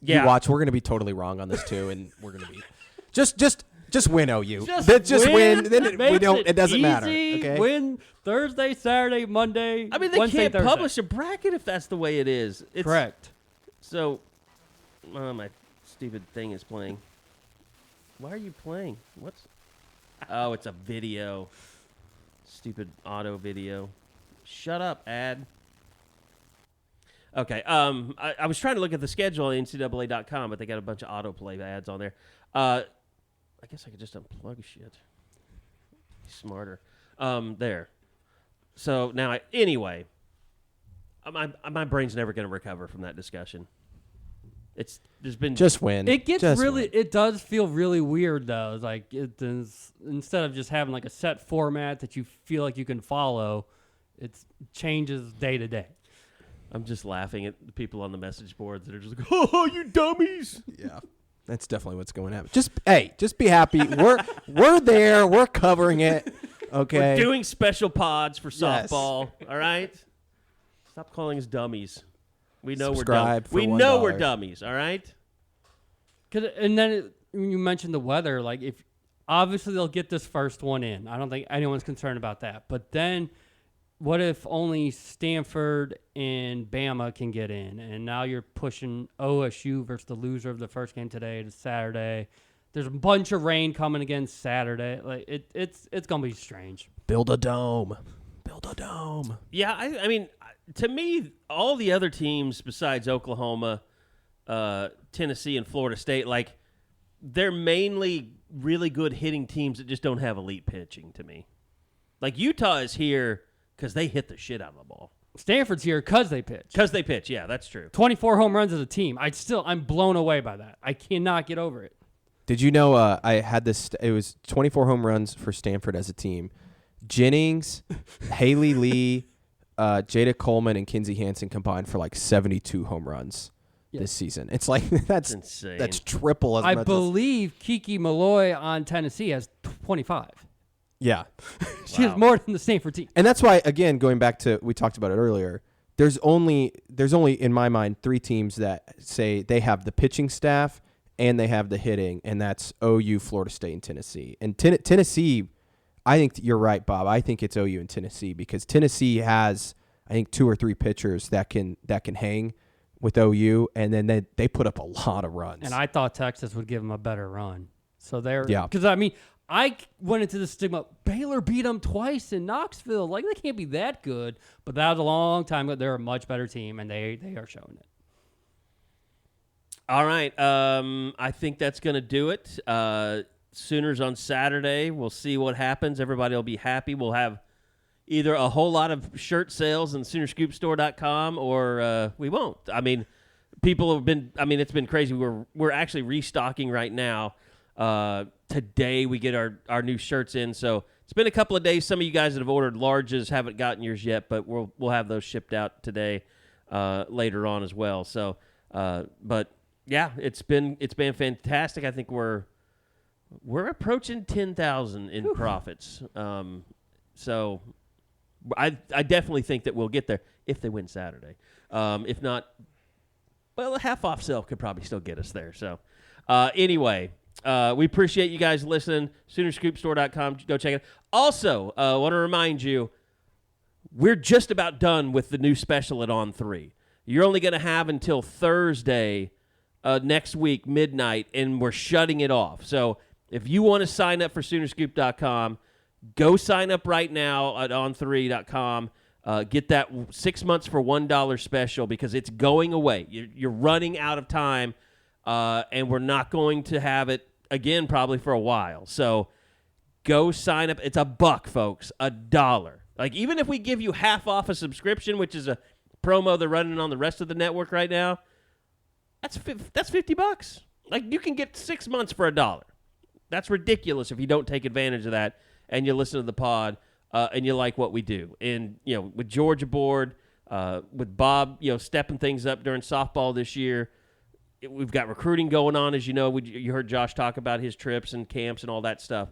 Yeah. You watch, we're going to be totally wrong on this too, and we're going to be just win OU. Just win. Then we makes don't. It doesn't matter. easy. Okay. Win Thursday, Saturday, Monday. I mean, they Wednesday, can't Thursday. publish a bracket if that's the way it is. It's, Correct. So, my stupid thing is playing. Why are you playing? Oh, it's a video. Stupid auto video. Shut up, ad. Okay. I was trying to look at the schedule on NCAA.com, but they got a bunch of autoplay ads on there. I guess I could just unplug shit. Be smarter. There. So now, anyway, my brain's never going to recover from that discussion. There's been Just win. It gets Just really. win. It does feel really weird though. It's like instead of just having like a set format that you feel like you can follow, it changes day to day. I'm just laughing at the people on the message boards that are just like, "Oh, you dummies!" Yeah, that's definitely what's going to happen. Just be happy. We're there. We're covering it. Okay. We're doing special pods for Yes. softball. All right. Stop calling us dummies. We know Subscribe we're dummies. for We know $1. we're dummies. All right. And then when you mentioned the weather, like if obviously they'll get this first one in. I don't think anyone's concerned about that. But then what if only Stanford and Bama can get in? And now you're pushing OSU versus the loser of the first game today to Saturday. There's a bunch of rain coming against Saturday. Like it's gonna be strange. Build a dome. Build a dome. Yeah. I mean, to me, all the other teams besides Oklahoma, Tennessee, and Florida State, like they're mainly really good hitting teams that just don't have elite pitching. To me, like Utah is here because they hit the shit out of the ball. Stanford's here because they pitch. Yeah, that's true. 24 home runs as a team. I'm blown away by that. I cannot get over it. Did you know I had this? It was 24 home runs for Stanford as a team. Jennings, Haley Lee, Jada Coleman, and Kinsey Hansen combined for like 72 home runs this season. It's like that's insane. That's triple as I much. believe Kiki Malloy on Tennessee has 25. Yeah, She has more than the Stanford team. and that's why again going back to we talked about it earlier. There's only in my mind 3 teams that say they have the pitching staff and they have the hitting, and that's OU, Florida State, and Tennessee. And Tennessee, I think you're right, Bob. I think it's OU and Tennessee because Tennessee has I think 2 or 3 pitchers that can hang with OU, and then they put up a lot of runs. And I thought Texas would give them a better run. So Yeah. because I mean, I went into the stigma. Baylor beat them twice in Knoxville. Like, they can't be that good. But that was a long time ago. They're a much better team, and they are showing it. All right. I think that's going to do it. Sooners on Saturday. We'll see what happens. Everybody will be happy. We'll have either a whole lot of shirt sales on SoonerScoopStore.com or we won't. I mean, people have been – I mean, it's been crazy. We're actually restocking right now. Today we get our new shirts in. So it's been a couple of days. Some of you guys that have ordered larges haven't gotten yours yet, but we'll have those shipped out today later on as well. So, but yeah, it's been fantastic. I think we're approaching 10,000 in profits. So I definitely think that we'll get there if they win Saturday. If not, well, a half off sale could probably still get us there. So anyway, we appreciate you guys listening. SoonerScoopStore.com. Go check it out. Also, I want to remind you, we're just about done with the new special at On 3. You're only going to have until Thursday next week, midnight, and we're shutting it off. So if you want to sign up for SoonerScoop.com, go sign up right now at on3.com. Get that 6 months for $1 special because it's going away. You're running out of time, and we're not going to have it again probably for a while. So go sign up. It's $1, folks, $1. Like, even if we give you half off a subscription, which is a promo they're running on the rest of the network right now, that's $50. Like, you can get 6 months for $1. That's ridiculous if you don't take advantage of that and you listen to the pod and you like what we do. And, you know, with George aboard, with Bob, you know, stepping things up during softball this year, we've got recruiting going on. As you know, you heard Josh talk about his trips and camps and all that stuff.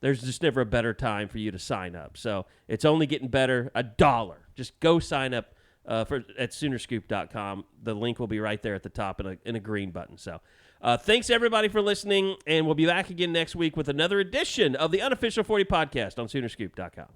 There's just never a better time for you to sign up. So it's only getting better. $1. Just go sign up at Soonerscoop.com. The link will be right there at the top in a green button. So thanks, everybody, for listening, and we'll be back again next week with another edition of the Unofficial 40 Podcast on Soonerscoop.com.